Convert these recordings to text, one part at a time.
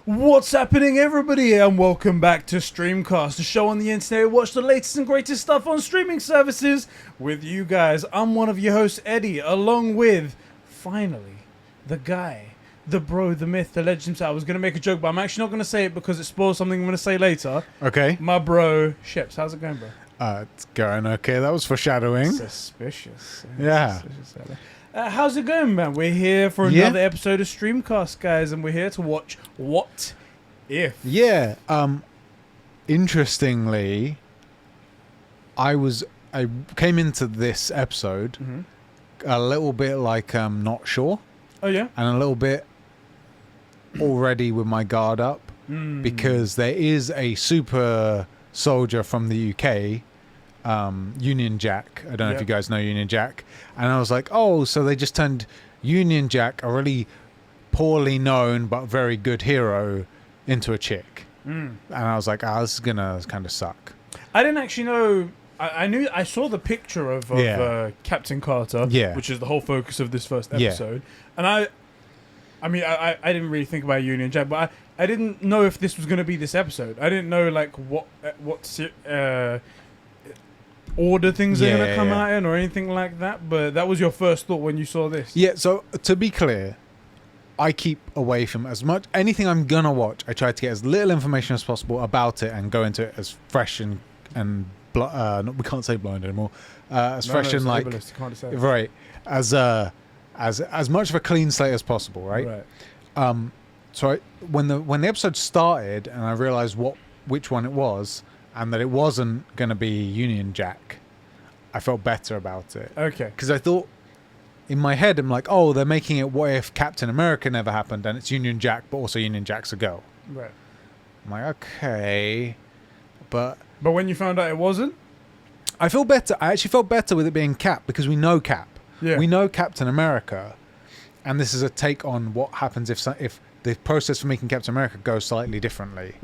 What's happening, everybody, and welcome back to Streamcast, the show on the internet. Watch the latest and greatest stuff on streaming services with you guys. I'm one of your hosts, Eddie, along with, finally, the guy, the bro, the myth, the legend himself. I was going to make a joke, but I'm actually not going to say it because it spoils something I'm going to say later. Okay. My bro, Sheps. How's it going, bro? It's going okay. That was foreshadowing. Suspicious. Yeah. Suspicious. How's it going, man? We're here for another episode of Streamcast, guys, and we're here to watch What If. Yeah. Interestingly, I came into this episode a little bit like not sure. Oh yeah. And a little bit already with my guard up because there is a super soldier from the UK. Union Jack. I don't know if you guys know Union Jack. And I was like, oh, so they just turned Union Jack, a really poorly known but very good hero, into a chick. And I was like, this is gonna kind of suck. I didn't actually know. I saw the picture of Captain Carter, which is the whole focus of this first episode. And I didn't really think about Union Jack, but I didn't know if this was going to be this episode. I didn't know like what order things are going to come out in or anything like that, but that was your first thought when you saw this. Yeah, so to be clear, I keep away from anything I'm going to watch. I try to get as little information as possible about it and go into it as fresh and we can't say blind anymore. As fresh and like right, as much of a clean slate as possible, right? So when the episode started and I realized which one it was, and that it wasn't going to be Union Jack, I felt better about it. Okay. Because I thought, in my head, I'm like, oh, they're making it what if Captain America never happened and it's Union Jack, but also Union Jack's a girl. Right. I'm like, okay. But when you found out it wasn't? I feel better. I actually felt better with it being Cap because we know Cap. Yeah. We know Captain America. And this is a take on what happens if the process for making Captain America goes slightly differently.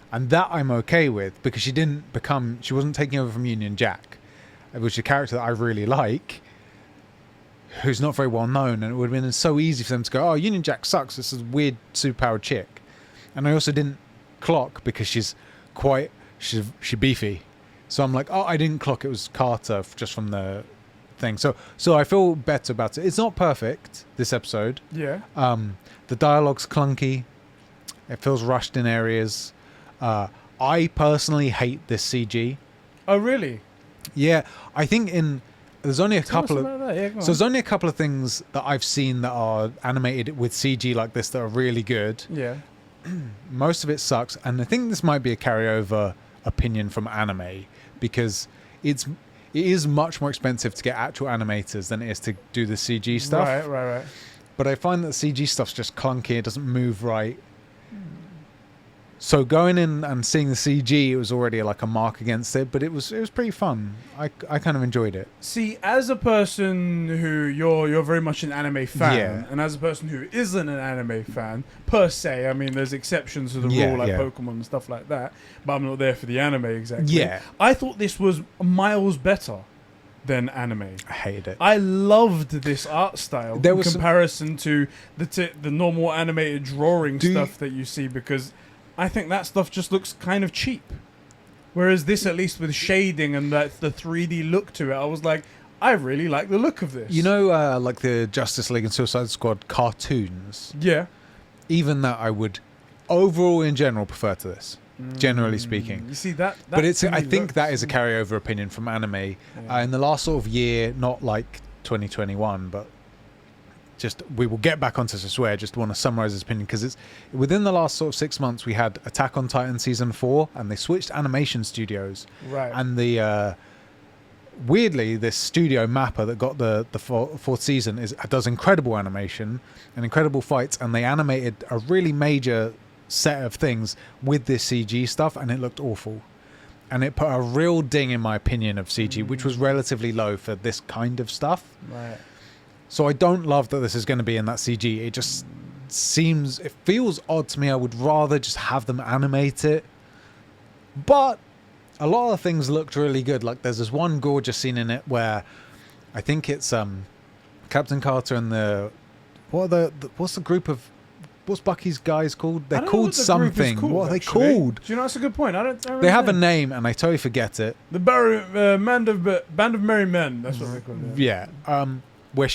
And that I'm okay with because she wasn't taking over from Union Jack, which is a character that I really like, who's not very well known, and it would have been so easy for them to go, oh, Union Jack sucks, this is a weird superpowered chick. And I also didn't clock because she's beefy. So I'm like, oh, I didn't clock it was Carter just from the thing. So I feel better about it. It's not perfect, this episode. Yeah. The dialogue's clunky. It feels rushed in areas. I personally hate this CG. Oh, really? Yeah, I think there's only a couple of things that I've seen that are animated with CG like this that are really good. Yeah. Most of it sucks, and I think this might be a carryover opinion from anime because it is much more expensive to get actual animators than it is to do the CG stuff. Right. But I find that CG stuff's just clunky. It doesn't move right. So going in and seeing the CG, it was already like a mark against it, but it was pretty fun. I kind of enjoyed it. See, as a person who you're very much an anime fan, and as a person who isn't an anime fan per se, I mean, there's exceptions to the rule like Pokemon and stuff like that, but I'm not there for the anime exactly. Yeah, I thought this was miles better than anime. I hated it. I loved this art style in comparison to the normal animated drawing stuff that you see because I think that stuff just looks kind of cheap. Whereas this, at least with shading and the 3D look to it, I was like, I really like the look of this. You know, like the Justice League and Suicide Squad cartoons? Yeah. Even that I would, overall in general, prefer to this. Generally speaking. You see, that but I think that is a carryover opinion from anime. Yeah. In the last sort of year, not like 2021, but we will get back onto this, I swear. I just want to summarize this opinion because it's within the last sort of 6 months we had Attack on Titan season 4 and they switched animation studios. Right. And the weirdly, this studio Mappa that got the fourth season does incredible animation and incredible fights, and they animated a really major set of things with this CG stuff, and it looked awful. And it put a real ding in my opinion of CG, which was relatively low for this kind of stuff. Right. So I don't love that this is going to be in that CG. It just it feels odd to me. I would rather just have them animate it. But a lot of things looked really good. Like there's this one gorgeous scene in it where I think it's Captain Carter and what's the group of what's Bucky's guys called? They're called something. What are they called? Do you know, that's a good point. I don't they have a name and I totally forget it. The Band of Merry Men. That's what they call it. Yeah. Where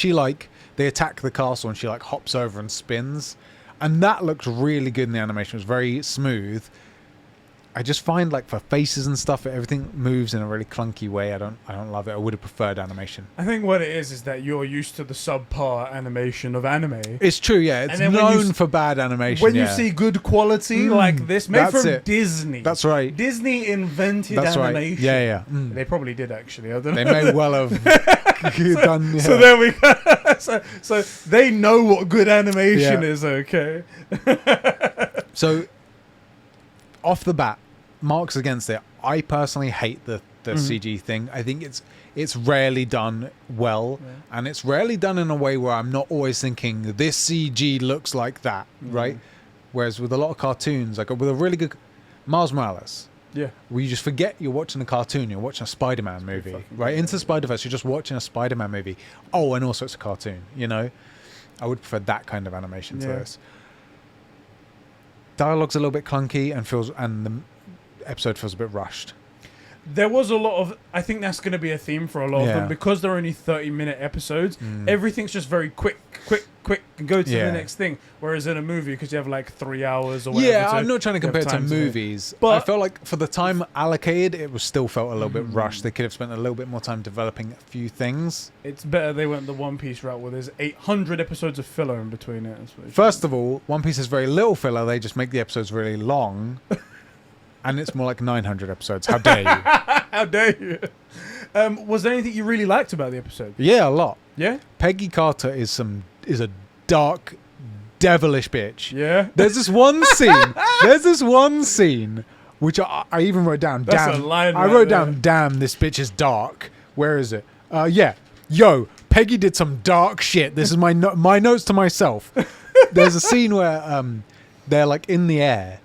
they attack the castle and she hops over and spins, and that looks really good in the animation. It was very smooth. I just find for faces and stuff, everything moves in a really clunky way. I don't love it. I would have preferred animation. I think what it is that you're used to the subpar animation of anime. It's true, yeah. It's known for bad animation. When you see good quality like this, made from Disney. That's right. Disney invented animation. Right. Yeah. They probably did actually. I don't know. They may well have done. Yeah. So there we go. so they know what good animation is. Okay. So. Off the bat, marks against it. I personally hate the CG thing. I think it's rarely done well, and it's rarely done in a way where I'm not always thinking this CG looks like that, right? Whereas with a lot of cartoons, with a really good Miles Morales, where you just forget you're watching a cartoon, you're watching a Spider-Man movie, right? Into Spider-Verse, you're just watching a Spider-Man movie. Oh, and also it's a cartoon, I would prefer that kind of animation to this. Dialogue's a little bit clunky and the episode feels a bit rushed. There was a lot of... I think that's going to be a theme for a lot of them. Because they're only 30-minute episodes, everything's just very quick, and go to the next thing. Whereas in a movie, because you have 3 hours or whatever... Yeah, I'm not trying to compare it to movies. But I felt like for the time allocated, it was still felt a little bit rushed. They could have spent a little bit more time developing a few things. It's better they went the One Piece route where there's 800 episodes of filler in between it. First of all, One Piece has very little filler. They just make the episodes really long. And it's more like 900 episodes. How dare you? How dare you? Was there anything you really liked about the episode? Yeah, a lot. Yeah? Peggy Carter is a dark, devilish bitch. Yeah? There's this one scene which I even wrote down. That's a line I wrote down, damn, this bitch is dark. Where is it? Yo, Peggy did some dark shit. This is my notes to myself. There's a scene where they're in the air.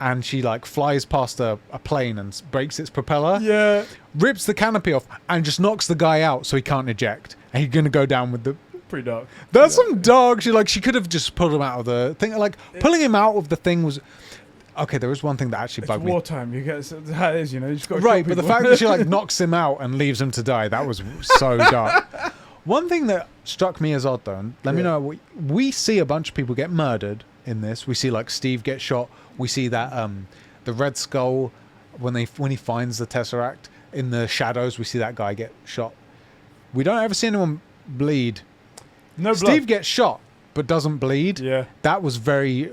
And she flies past a plane and breaks its propeller. Yeah. Rips the canopy off and just knocks the guy out so he can't eject. And he's going to go down with the... Pretty dark. That's some dark shit. She could have just pulled him out of the thing. Pulling him out of the thing was... Okay, there was one thing that actually bugged me. It's wartime. You get how it is, you just got to right, but the fact that she knocks him out and leaves him to die, that was so dark. One thing that struck me as odd though, and let me know, we see a bunch of people get murdered in this. We see Steve get shot. We see that the Red Skull when he finds the Tesseract in the shadows. We see that guy get shot. We don't ever see anyone bleed. No blood. Steve gets shot but doesn't bleed. Yeah, that was very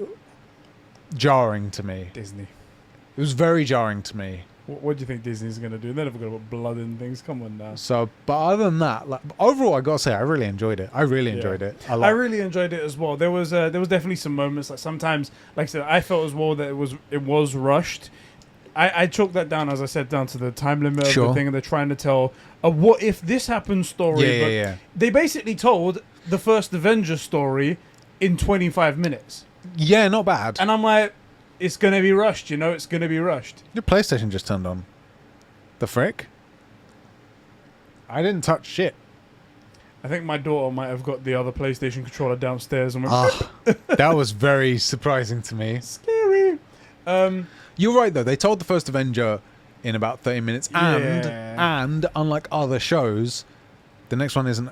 jarring to me. Disney. It was very jarring to me. What do you think Disney's going to do? They're never going to put blood in things. Come on now. So, but other than that, overall, I got to say, I really enjoyed it. I really enjoyed it a lot. I really enjoyed it as well. There was definitely some moments, sometimes, like I said, I felt as well that it was rushed. I chalked that down, as I said, down to the time limit of the thing, and they're trying to tell a what if this happened story. Yeah. They basically told the first Avenger story in 25 minutes. Yeah, not bad. And I'm like, it's going to be rushed, it's going to be rushed. Your PlayStation just turned on. The frick? I didn't touch shit. I think my daughter might have got the other PlayStation controller downstairs and went... that was very surprising to me. Scary. You're right, though. They told the first Avenger in about 30 minutes. And unlike other shows, the next one isn't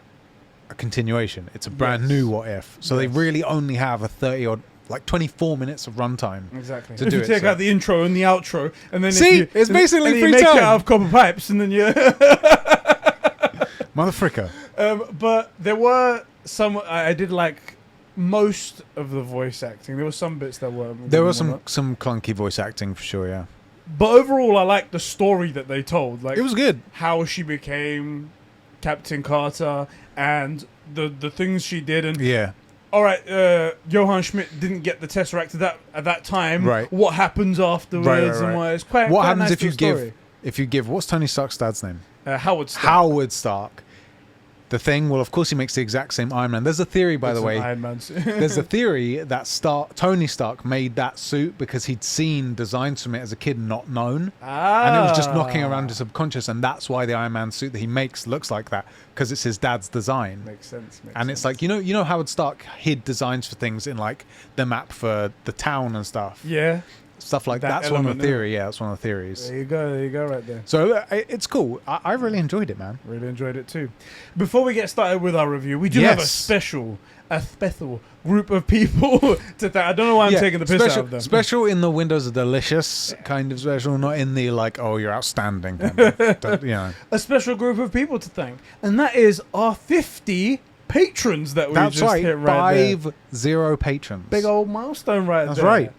a continuation. It's a brand new What If. So they really only have a 30-odd... 24 minutes of runtime. Exactly. To if do you take out the intro and the outro, and then it's basically free make time. it out of copper pipes, and then you motherfricker. But there were some. I did like most of the voice acting. There were some bits that were. There was some clunky voice acting for sure. Yeah. But overall, I liked the story that they told. It was good. How she became Captain Carter and the things she did, and all right, Johann Schmidt didn't get the Tesseract at that time. Right. What happens afterwards? Right. And why it's quite. What quite happens nice if you give? If you give, what's Tony Stark's dad's name? Howard Stark. Howard Stark. the Thing. Well, of course he makes the exact same Iron Man. There's a theory, by the way. Iron Man suit. There's a theory that Tony Stark made that suit because he'd seen designs from it as a kid and not known. And it was just knocking around his subconscious, and that's why the Iron Man suit that he makes looks like that, because it's his dad's design. Makes sense. It's like, you know Howard Stark hid designs for things in like the map for the town and stuff. Yeah. Stuff like that. That's one of the theory. Yeah, that's one of the theories. There you go right there. So it's cool. I really enjoyed it, man. Really enjoyed it too. Before we get started with our review, we do have a special group of people to thank. I don't know why I'm taking the piss out of them. Special in the Windows are delicious kind of special, not in the like, oh, you're outstanding kind of, you know. A special group of people to thank, and that is our 50 patrons that we just hit right 50 patrons. Big old milestone there. That's right.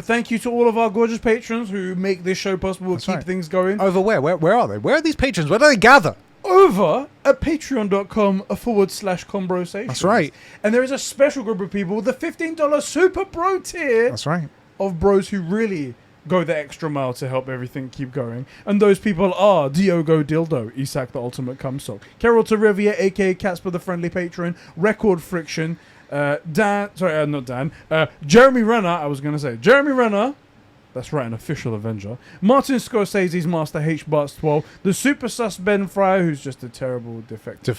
Thank you to all of our gorgeous patrons who make this show possible, keep things going. Over where? Where are they? Where are these patrons? Where do they gather? Over at patreon.com/Conbrosation. That's right. And there is a special group of people, the $15 Super Bro tier. That's right. Of bros who really go the extra mile to help everything keep going. And those people are Diogo Dildo, Isak the Ultimate Cumsock, Carol Torrevia, aka Catsper the Friendly Patron, Record Friction, Jeremy Renner, Jeremy Renner, that's right, an official Avenger, Martin Scorsese's Master H. Barts 12, the Super Sus Ben Fryer, who's just a terrible defective.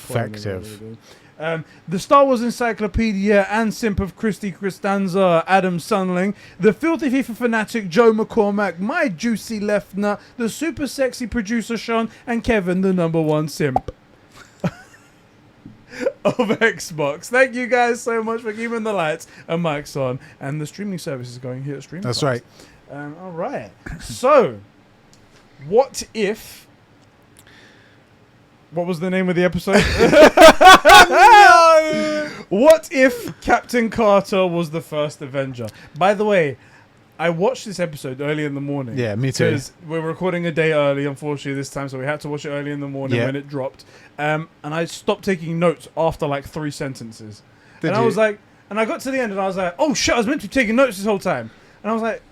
The Star Wars Encyclopedia and Simp of Christy Christanza, Adam Sunling, the Filthy FIFA Fanatic Joe McCormack, My Juicy Left Nut, the Super Sexy Producer Sean, and Kevin, the #1 Simp of Xbox. Thank you guys so much for keeping the lights and mics on, and the streaming service is going here at Streamcast. That's right. All right. So, what if? What was the name of the episode? No! What if Captain Carter was the first Avenger? By the way, I watched this episode early in the morning. Yeah, me too. Because we're recording a day early, unfortunately, this time, so we had to watch it early in the morning when it dropped. And I stopped taking notes after like 3 sentences. I was like, and I got to the end and I was like, oh shit, I was meant to be taking notes this whole time. And I was like,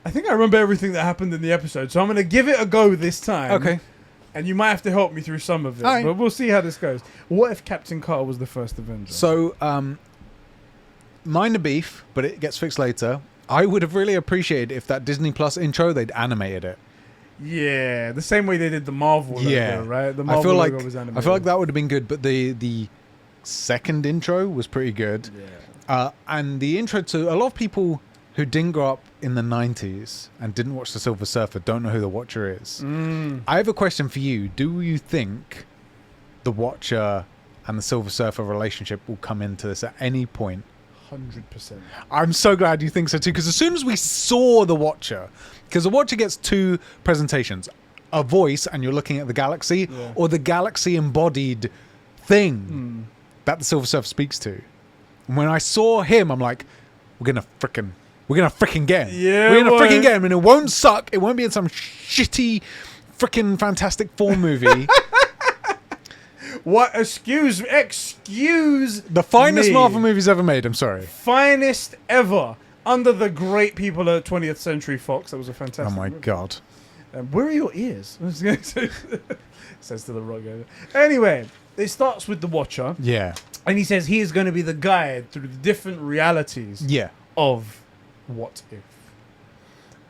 I think I remember everything that happened in the episode, so I'm going to give it a go this time. Okay. And you might have to help me through some of it, but we'll see how this goes. What if Captain Carter was the first Avenger? So, minor beef, but it gets fixed later. I would have really appreciated if that Disney Plus intro, they'd animated it. Yeah, the same way they did the Marvel logo, right? The Marvel logo was animated. I feel like that would have been good, but the second intro was pretty good. Yeah. And the intro to a lot of people who didn't grow up in the 90s and didn't watch The Silver Surfer don't know who the Watcher is. I have a question for you. Do you think the Watcher and the Silver Surfer relationship will come into this at any point? 100%. I'm so glad you think so too, because as soon as we saw the Watcher, because the Watcher gets 2 presentations, a voice and you're looking at the galaxy, or the galaxy embodied thing that the Silver Surfer speaks to. And when I saw him, I'm like, we're gonna frickin' get him. Yeah, we're gonna frickin' get him, and it won't suck. It won't be in some shitty frickin' Fantastic Four movie. What? Excuse the finest Marvel movies ever made. I'm sorry. Finest ever. Under the great people at 20th Century Fox. That was a fantastic movie. God. Where are your ears? Says to the rock guy. Anyway, it starts with the Watcher. Yeah. And he says he is going to be the guide through the different realities of What If.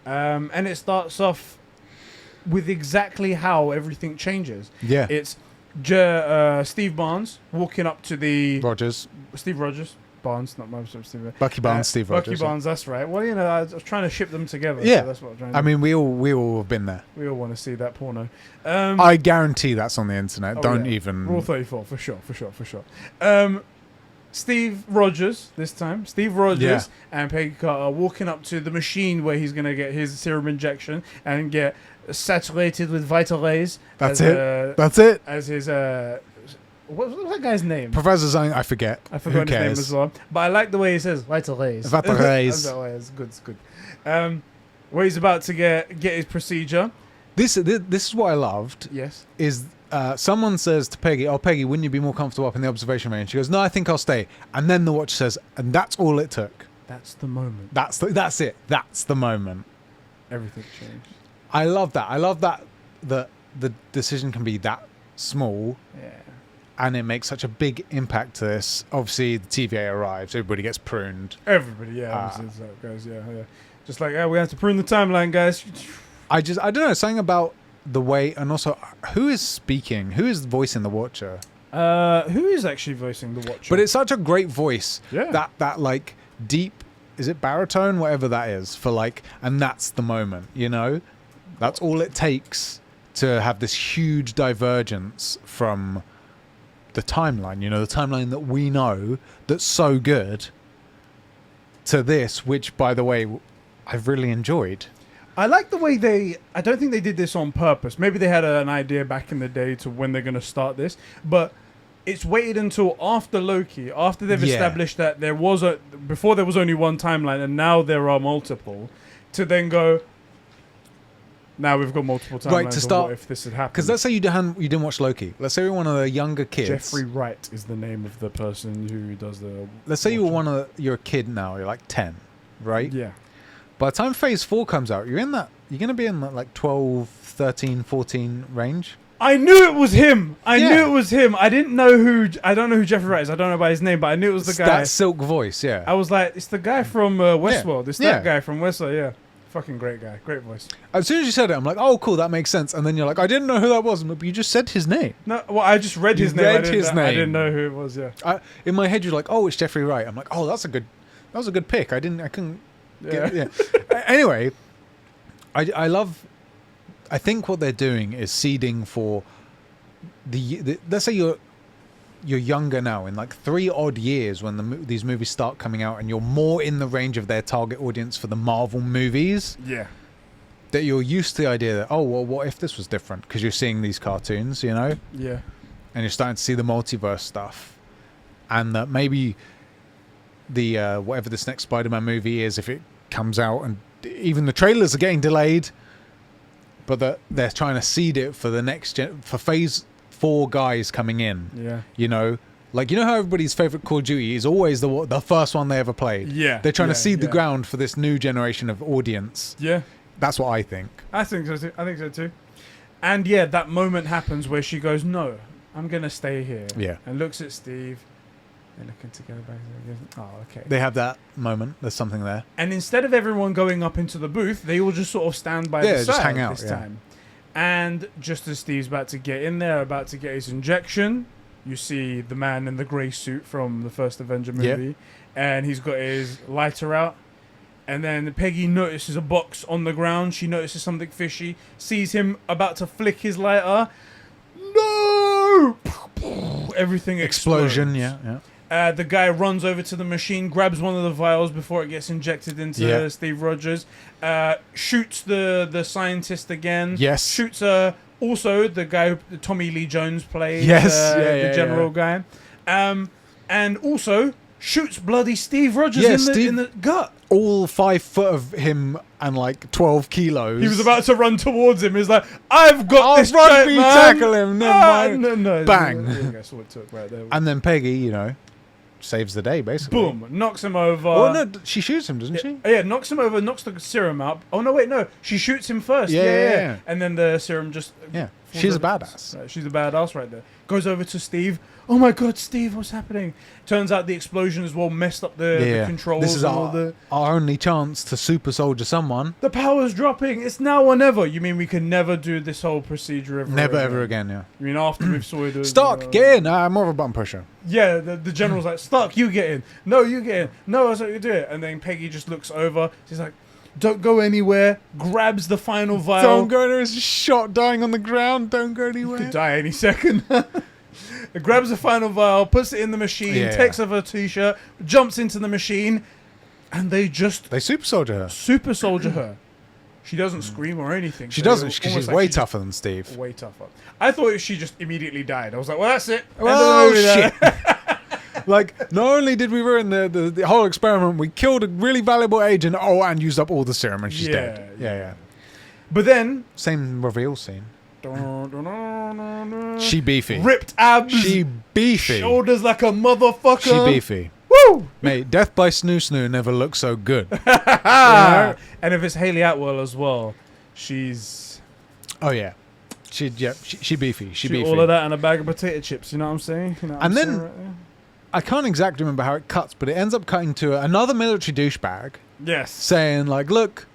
And it starts off with exactly how everything changes. Yeah. It's Steve Barnes walking up to the... Steve Rogers. Barnes, not my Steve. Bucky Barnes, Steve Rogers. Bucky Barnes, that's right. Well, you know, I was trying to ship them together. Yeah. So that's what I'm trying to do. I mean, we all have been there. We all want to see that porno. I guarantee that's on the internet. Don't even... Rule 34, for sure. Steve Rogers, this time. Steve Rogers and Peggy Carter are walking up to the machine where he's going to get his serum injection and get saturated with vital rays. That's it. As his... What was that guy's name? Professor something, I forget. I forgot his name as well. But I like the way he says vital rays. Vital rays. It's good. Where he's about to get his procedure. This is what I loved. Yes. Is someone says to Peggy, "Oh, Peggy, wouldn't you be more comfortable up in the observation range?" She goes, "No, I think I'll stay." And then the Watcher says, and that's all it took. That's the moment. That's it. That's the moment. Everything changed. I love that. I love that the decision can be that small. Yeah. and it makes such a big impact to this. Obviously, the TVA arrives, everybody gets pruned. Everybody, yeah. Obviously, that's how it goes, yeah. Just like, we have to prune the timeline, guys. I don't know, something about the way, and also, who is speaking? Who is voicing the Watcher? Who is actually voicing the Watcher? But it's such a great voice. Yeah. That like, deep, is it baritone? Whatever that is, for like, and that's the moment, you know? That's all it takes to have this huge divergence from the timeline, you know, the timeline that we know that's so good, to this, which, by the way, I've really enjoyed. I like the way I don't think they did this on purpose. Maybe they had an idea back in the day to when they're going to start this, but it's waited until after Loki, after they've established that before there was only one timeline and now there are multiple, to then go, now we've got multiple timelines. Right, to start, what if this had happened? Because let's say you didn't watch Loki. Let's say you're one of the younger kids. Jeffrey Wright is the name of the person who does the... Let's say you're a kid now, you're like 10, right? Yeah. By the time Phase 4 comes out, you're going to be in that like 12, 13, 14 range. I knew it was him. I don't know who Jeffrey Wright is. I don't know by his name, but I knew it was the guy. That silk voice, yeah. I was like, it's the guy from Westworld. Yeah. It's that guy from Westworld, yeah. Fucking great guy. Great voice. As soon as you said it, I'm like, oh, cool, that makes sense. And then you're like, I didn't know who that was, but you just said his name. No, well, I just read his name. I didn't know who it was, yeah. In my head, you're like, oh, it's Jeffrey Wright. I'm like, oh, that was a good pick. I couldn't... Yeah. Anyway, I think what they're doing is seeding for the let's say you're younger now, in like 3 odd years when these movies start coming out, and you're more in the range of their target audience for the Marvel movies. Yeah. That you're used to the idea that, oh, well, what if this was different? Because you're seeing these cartoons, you know? Yeah. And you're starting to see the multiverse stuff. And that maybe the whatever this next Spider-Man movie is, if it comes out, and even the trailers are getting delayed, but that they're trying to seed it for the next for Phase 4 guys coming in. Yeah. You know, like, you know how everybody's favorite Call of Duty is always the first one they ever played. Yeah. They're trying to seed the ground for this new generation of audience. Yeah. That's what I think. I think so too. And yeah, that moment happens where she goes, "No, I'm gonna stay here." Yeah. And looks at Steve. They're looking together back there. Oh, okay. They have that moment. There's something there. And instead of everyone going up into the booth, they all just sort of stand by the side just hang out this time. And just as Steve's about to get in there, about to get his injection, you see the man in the grey suit from the first Avenger movie, and he's got his lighter out. And then Peggy notices a box on the ground. She notices something fishy, sees him about to flick his lighter. No! Everything Explosion, explodes. yeah. The guy runs over to the machine, grabs one of the vials before it gets injected into Steve Rogers, shoots the scientist again. Yes. Shoots also the guy Tommy Lee Jones plays. Yes. The general guy. And also shoots bloody Steve Rogers in the gut. All 5 foot of him and like 12 kilos. He was about to run towards him. He's like, I've got this rugby man. tackle him. Never mind. No. Bang. That's what it took right there. And then Peggy, you know, saves the day, basically. Boom. Knocks him over. Oh, no, she shoots him, doesn't she? Yeah, knocks him over, knocks the serum out. Oh, no, wait, no. She shoots him first. Yeah. And then the serum just... Yeah. She's a badass. Right, she's a badass right there. Goes over to Steve. Oh, my God, Steve, what's happening? Turns out the explosion as well messed up the controls. This is our only chance to super soldier someone. The power's dropping. It's now or never. You mean we can never do this whole procedure ever again, yeah. You mean after we've sorted... Stark, get in. I'm more of a button pusher. Yeah, the general's like, Stark, you get in. No, you get in. No, I was like, you do it. And then Peggy just looks over. She's like, don't go anywhere. Grabs the final vial. Don't go anywhere. It's a shot dying on the ground. Don't go anywhere. Could die any second. Grabs the final vial, puts it in the machine, takes off her t-shirt, jumps into the machine, and they super soldier her. She doesn't scream or anything. She doesn't, because she's way tougher than Steve. Way tougher. I thought she just immediately died. I was like, well, that's it. Oh, shit. Like, not only did we ruin the whole experiment, we killed a really valuable agent, and used up all the serum, and she's dead. Yeah. But then... Same reveal scene. She beefy. Ripped abs. She beefy. Shoulders like a motherfucker. She beefy. Woo! Mate, death by snoo never looked so good. You know? And if it's Hayley Atwell as well, she's... Oh, yeah. She beefy. She Shoot beefy. all of that in a bag of potato chips. You know what I'm saying? You know what And I'm then- saying right there? I can't exactly remember how it cuts, but it ends up cutting to another military douchebag Yes. saying like, "Look,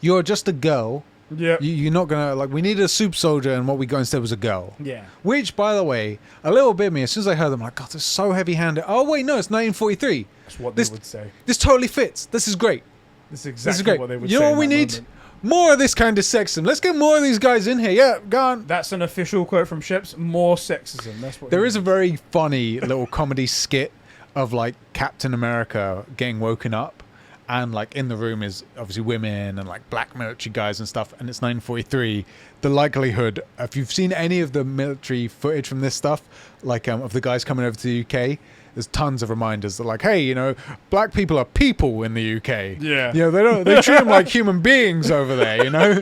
you're just a girl. Yeah. You're not gonna like. We needed a super soldier, and what we got instead was a girl." Yeah. Which, by the way, a little bit me. As soon as I heard them, I'm like, God, it's so heavy-handed. Oh wait, no, it's 1943. That's what This- they would say. This totally fits. This is great. This is This exactly is great. what they would You say. know in what we that need? moment. More of this kind of sexism. Let's get more of these guys in here. Yeah, go on. That's an official quote from Sheps. More sexism. That's what There he is a means. very funny little comedy skit of like Captain America getting woken up, and like in the room is obviously women and like black military guys and stuff, and it's 1943. The likelihood, if you've seen any of the military footage from this stuff, like of the guys coming over to the UK, there's tons of reminders that like, hey, you know, black people are people in the UK. Yeah. You know, they treat them like human beings over there, you know.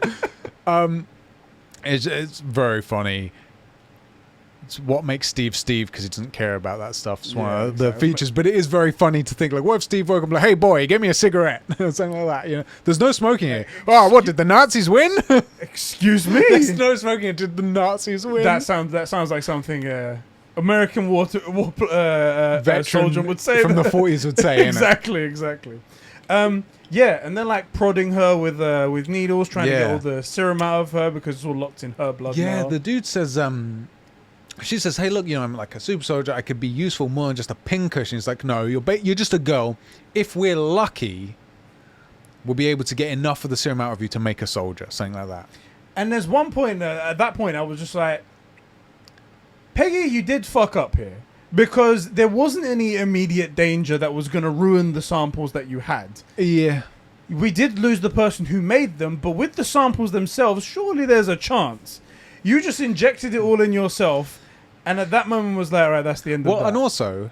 It's very funny. It's what makes Steve because he doesn't care about that stuff. It's one of the exactly. features, but it is very funny to think like, what if Steve woke up like, hey boy, get me a cigarette, something like that. You know, there's no smoking here. Oh, what did the Nazis win? Excuse me. There's no smoking here. Did the Nazis win? That sounds like something American war Veteran soldier would say from the 40s would say. exactly. Yeah, and then like prodding her with needles, trying to get Yeah. all the serum out of her because it's all locked in her blood. Yeah, now. the dude says, she says, hey, look, you know, I'm like a super soldier. I could be useful more than just a pincushion. He's like, no, you're just a girl. If we're lucky, we'll be able to get enough of the serum out of you to make a soldier, something like that. And there's one point at that point I was just like, Peggy, you did fuck up here because there wasn't any immediate danger that was going to ruin the samples that you had. Yeah. We did lose the person who made them, but with the samples themselves, surely there's a chance. You just injected it all in yourself, and at that moment was like, all right, that's the end of Well, that. and also,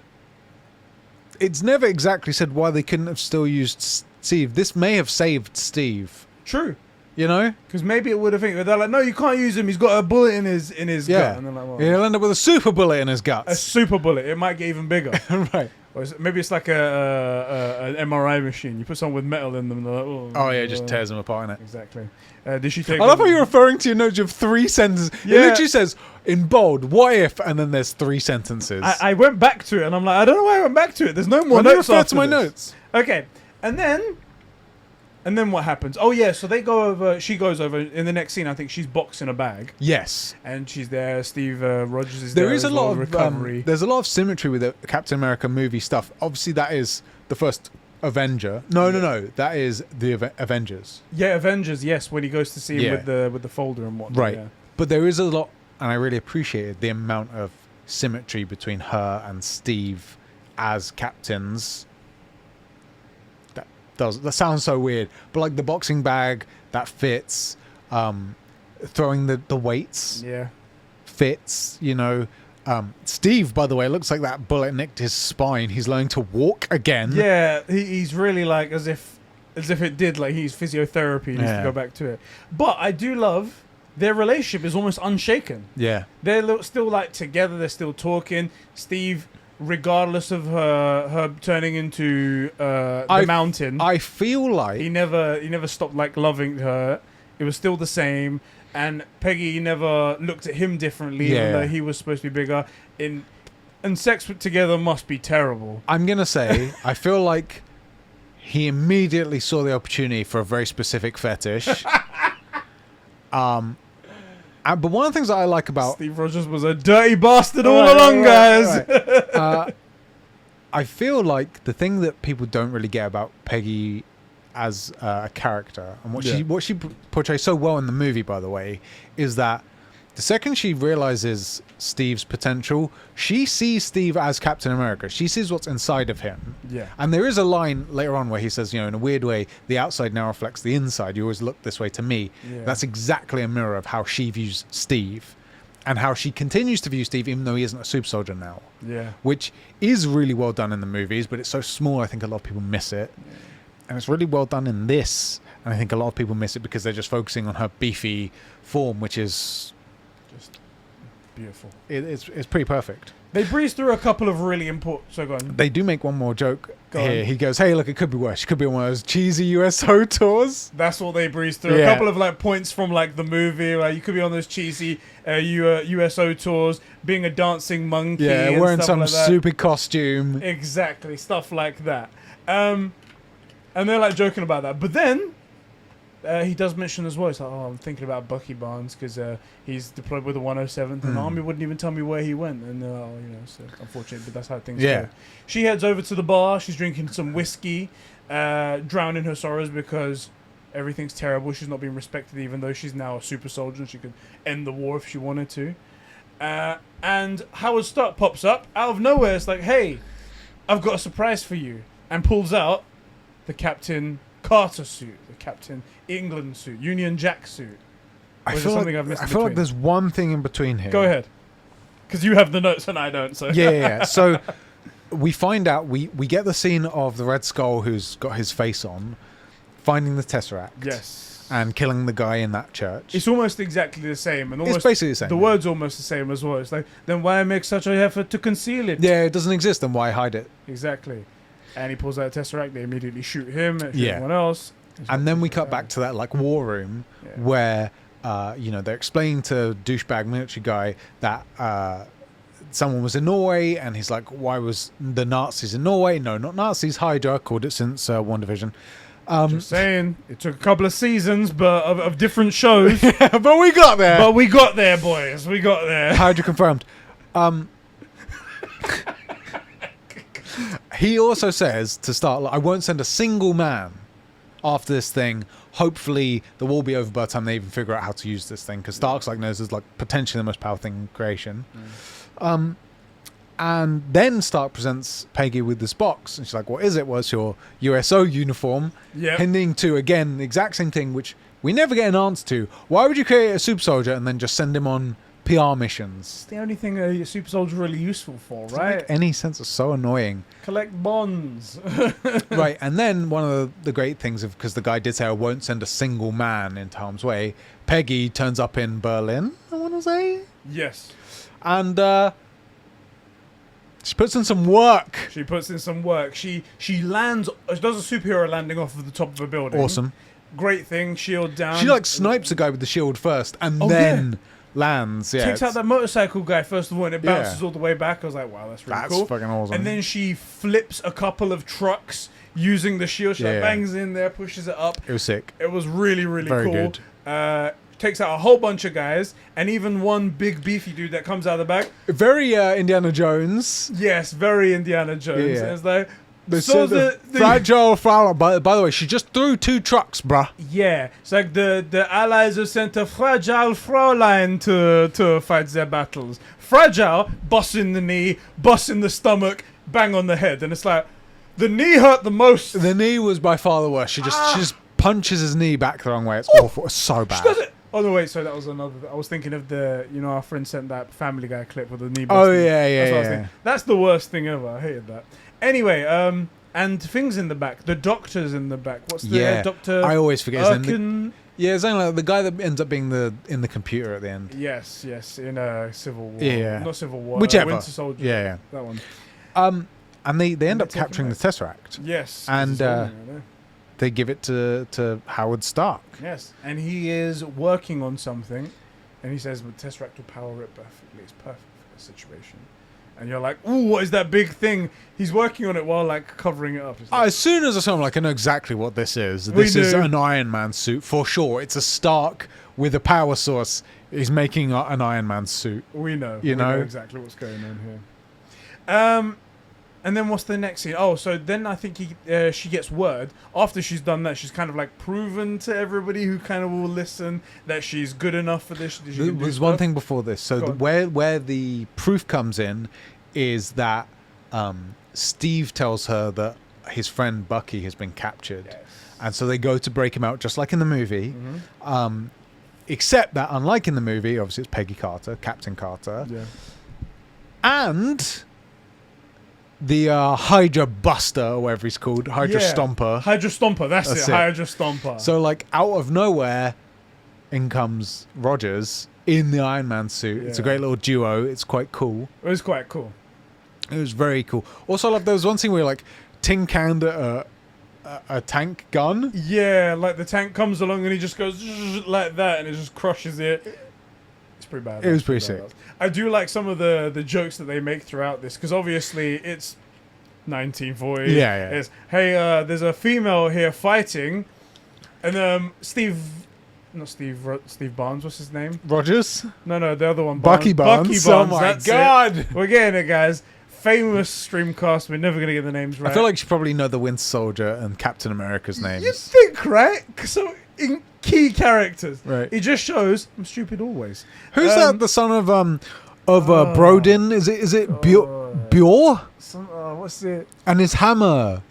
it's never exactly said why they couldn't have still used Steve. This may have saved Steve. True. You know? Because maybe it would have been. They're like, no, you can't use him. He's got a bullet in his Yeah. gut. And they're like, well, He'll end up with a super bullet in his a guts. super bullet. It might get even bigger. Right. Or maybe it's like an MRI machine. You put something with metal in them. And they're like, Oh, yeah, it just tears him apart, innit? Exactly. Did she take? I love how you're referring to your notes. You have 3 sentences. Yeah. It literally says, in bold, what if, and then there's 3 sentences. I went back to it, and I'm like, I don't know why I went back to it. There's no more Why do you notes refer after to my this. notes? Okay, and then what happens? Oh yeah, so they go over. She goes over in the next scene. I think she's boxing a bag, Yes. and she's there. Steve Rogers is There there. is a as well, lot of recovery. there's a lot of symmetry with the Captain America movie stuff. Obviously, that is the first Avenger. No. That is the Avengers. Yeah, Avengers. Yes, when he goes to see him with the folder and whatnot. Right. Yeah. But there is a lot, and I really appreciated the amount of symmetry between her and Steve as captains. That sounds so weird, but like the boxing bag that fits, throwing the weights Yeah. fits. You know, Steve, by the way, looks like that bullet nicked his spine. He's learning to walk again. Yeah, he's really like as if it did. Like he's physiotherapy. He needs to go back to it. But I do love their relationship is almost unshaken. Yeah. They're still like together. They're still talking. Steve, regardless of her turning into the mountain, I feel like he never stopped like loving her. It was still the same. And Peggy never looked at him differently, even though he was supposed to be bigger. And sex together must be terrible. I'm gonna say I feel like he immediately saw the opportunity for a very specific fetish. But one of the things that I like about Steve Rogers was a dirty bastard all along, guys. I feel like the thing that people don't really get about Peggy as a character and what she portrays so well in the movie, by the way, is that the second she realizes Steve's potential, she sees Steve as Captain America. She sees what's inside of him. Yeah. And there is a line later on where he says, you know, in a weird way, the outside now reflects the inside. You always look this way to me. Yeah. That's exactly a mirror of how she views Steve and how she continues to view Steve even though he isn't a super soldier now. Yeah. Which is really well done in the movies, but it's so small, I think a lot of people miss it. And it's really well done in this. And I think a lot of people miss it because they're just focusing on her beefy form, which is Just beautiful. it's pretty perfect. They breeze through a couple of really important... So go on. They do make one more joke Go here. on. He goes, hey, look, it could be worse. It could be on one of those cheesy USO tours. That's what they breeze through. Yeah. A couple of like points from like the movie. Like you could be on those cheesy USO tours, being a dancing monkey. Yeah, and wearing stuff some like that. stupid costume. Exactly, stuff like that. And they're like joking about that. But then he does mention as well. It's like, oh, I'm thinking about Bucky Barnes because he's deployed with the 107th, and the army wouldn't even tell me where he went. And so unfortunate, but that's how things go. She heads over to the bar. She's drinking some whiskey, drowning her sorrows because everything's terrible. She's not being respected, even though she's now a super soldier and she could end the war if she wanted to. And Howard Stark pops up out of nowhere. It's like, hey, I've got a surprise for you, and pulls out the Captain Carter suit, the Captain England suit, Union Jack suit. I feel like there's one thing in between here. Go ahead, because you have the notes and I don't. So Yeah. So we find out we get the scene of the Red Skull who's got his face on, finding the Tesseract. Yes. And killing the guy in that church. It's almost exactly the same, and almost it's basically the same. The word's almost the same as well. It's like, then why make such an effort to conceal it? Yeah, it doesn't exist, then why hide it? Exactly. And he pulls out a Tesseract. They immediately shoot him. Shoot everyone else. And then we cut back to that like war room where they're explaining to douchebag military guy that someone was in Norway, and he's like, why was the Nazis in Norway? No, not Nazis. Hydra, called it since One Division. Just saying, it took a couple of seasons, but of different shows. But we got there. But we got there, boys. We got there. Hydra confirmed. He also says to start, like, I won't send a single man after this thing. Hopefully the war will be over by the time they even figure out how to use this thing, because Stark's like knows is like potentially the most powerful thing in creation. And then Stark presents Peggy with this box, and she's like, what is it? Well, it's your USO uniform. Hinting to, again, the exact same thing, which we never get an answer to. Why would you create a super soldier and then just send him on PR missions? It's the only thing a super soldier is really useful for, right? Doesn't make any sense. It's so annoying. Collect bonds. Right, and then one of the great things, because the guy did say I won't send a single man into harm's way, Peggy turns up in Berlin, I want to say. Yes. And she puts in some work. She lands. She does a superhero landing off of the top of a building. Awesome. Great thing. Shield down. She like snipes a guy with the shield first, and then lands. Yeah, takes out that motorcycle guy first of all, and it bounces all the way back. I was like, wow, that's really cool. That's fucking awesome. And then she flips a couple of trucks using the shield. She bangs in there, pushes it up. It was sick. It was really, really Very cool. Good. Takes out a whole bunch of guys, and even one big beefy dude that comes out of the back. Very Indiana Jones. Yes, very Indiana Jones. Yeah. And it's like, the fragile flower. By the way, she just threw 2 trucks, bruh. Yeah, it's like the Allies have sent a fragile Fraulein to fight their battles. Fragile, boss in the knee, boss in the stomach, bang on the head, and it's like the knee hurt the most. The knee was by far the worst. She just punches his knee back the wrong way. It's awful. It's so bad. She does it. Oh no, wait. So that was another. I was thinking of our friend sent that Family Guy clip with the knee. Oh busting. yeah. That's what I was thinking. That's the worst thing ever. I hated that. Anyway, and things in the back. The doctor's in the back. What's the doctor? I always forget his name. Yeah, it's only like the guy that ends up being in the computer at the end. Yes, in Civil War. Yeah, not Civil War. Whichever. Winter Soldier. Yeah, that one. And they end up capturing the Tesseract. Yes, and they give it to Howard Stark. Yes, and he is working on something, and he says, "The Tesseract will power it perfectly. It's perfect for the situation." And you're like, "Ooh, what is that big thing?" He's working on it while like covering it up. As soon as I saw him, like, I know exactly what this is. This is an Iron Man suit for sure. It's a Stark with a power source. He's making an Iron Man suit. We know. We know exactly what's going on here. And then what's the next scene? Oh, so then I think she gets word. After she's done that, she's kind of like proven to everybody who kind of will listen that she's good enough for this. There's one thing before this. So where the proof comes in is that Steve tells her that his friend Bucky has been captured. Yes. And so they go to break him out just like in the movie. Mm-hmm. Except that unlike in the movie, obviously it's Peggy Carter, Captain Carter. Yeah. And the Hydra Buster, or whatever he's called, Hydra Stomper. Hydra Stomper, that's it. Hydra Stomper. So, like, out of nowhere, in comes Rogers in the Iron Man suit. Yeah. It's a great little duo. It's quite cool. It was quite cool. It was very cool. Also, I love there was one scene where like tin canned a tank gun. Yeah, like the tank comes along and he just goes like that and it just crushes it. It's pretty bad. It was pretty sick. I do like some of the jokes that they make throughout this because obviously it's 1940s. Yeah. It's, hey, there's a female here fighting, and Steve Barnes, what's his name? Rogers? No, the other one. Bucky Barnes. Bucky Barnes. Oh my That's god. it. We're getting it, guys. Famous Streamcast. We're never gonna get the names right. I feel like you probably know the Winter Soldier and Captain America's names. You think, right? So in key characters, Right. it just shows I'm stupid always. Who's that? The son of Brodin? Is it Bjor? What's it? And his hammer.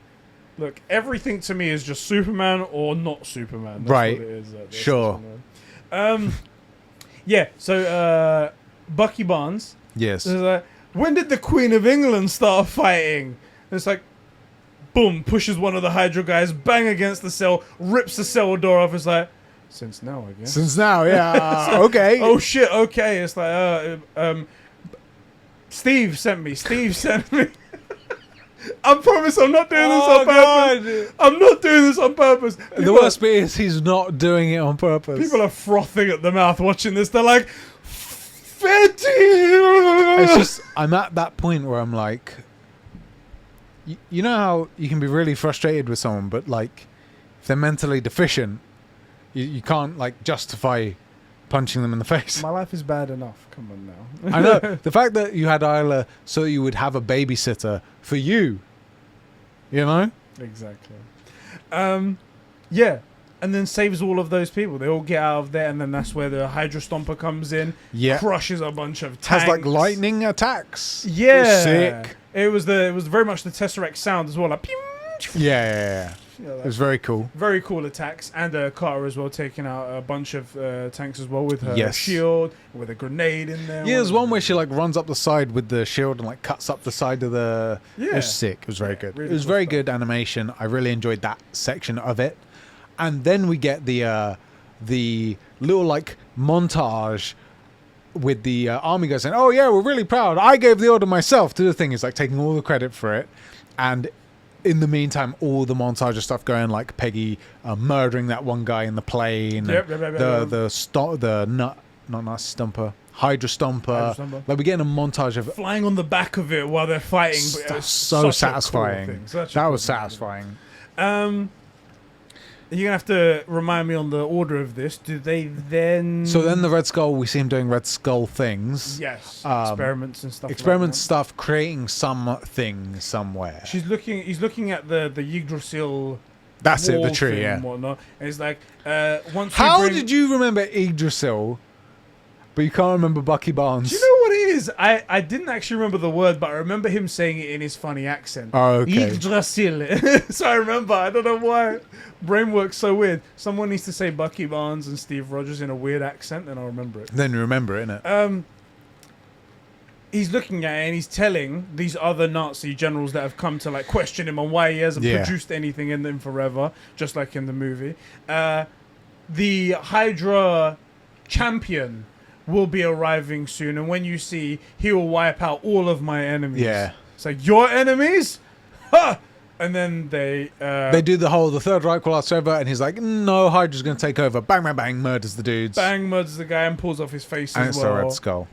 Look, everything to me is just Superman or not Superman. That's Right. What it is, Sure. Yeah. So Bucky Barnes. Yes. Is like, when did the Queen of England start fighting? And it's like, boom, pushes one of the Hydra guys, bang against the cell, rips the cell door off. It's like, since now, I guess. Since now, yeah. Okay. Oh shit. Okay. It's like, Steve sent me. I promise I'm not doing this on purpose. I'm not doing this on purpose. The worst bit is he's not doing it on purpose. People are frothing at the mouth watching this. They're like, Fetty! It's just, I'm at that point where I'm like, you know how you can be really frustrated with someone, but like, if they're mentally deficient, you can't like justify punching them in the face. My life is bad enough. Come on now. I know. The fact that you had Isla so you would have a babysitter for you know? Exactly. Yeah. And then saves all of those people. They all get out of there, and then that's where the Hydra Stomper comes in, crushes a bunch of tanks. Has like lightning attacks. Yeah. Sick. It was very much the Tesseract sound as well. Like, Yeah. It was very cool. Very cool attacks, and Carter as well, taking out a bunch of tanks as well with her Yes. shield, with a grenade in there. Yeah, there's one where she like runs up the side with the shield and like cuts up the side of the. Yeah. It was sick. It was very good. Really It was cool very stuff. good animation. I really enjoyed that section of it, and then we get the little like montage with the army guys saying, "Oh yeah, we're really proud. I gave the order myself." To the thing is like taking all the credit for it, and in the meantime, all the montage of stuff going, like Peggy murdering that one guy in the plane, Hydra Stomper. Like we're getting a montage of flying on the back of it while they're fighting. But that's it's so such a cool satisfying. thing. Such a That cool was thing. satisfying. You're gonna have to remind me on the order of this. Do they then? So then the Red Skull, we see him doing Red Skull things. Yes, experiments and stuff. Experiments like stuff, creating something somewhere. that. He's looking at the Yggdrasil. That's it, wall the tree, thing yeah. and whatnot. And it's like, once. How did you remember Yggdrasil, but you can't remember Bucky Barnes? Do you know what it is? I didn't actually remember the word, but I remember him saying it in his funny accent. Oh, okay. Yggdrasil. So I remember. I don't know why. Brain works so weird. Someone needs to say Bucky Barnes and Steve Rogers in a weird accent, and I'll remember it. Then you remember it, innit? He's looking at it and he's telling these other Nazi generals that have come to like question him on why he hasn't produced anything in them forever, just like in the movie. The Hydra champion will be arriving soon, and when you see, he will wipe out all of my enemies. Yeah. It's like, your enemies? Ha! And then they do the Third Reich will last forever, and he's like, no, Hydra's going to take over. Bang, bang, bang, murders the dudes. bang murders the guy and pulls off his face and as it's well. the Red Skull.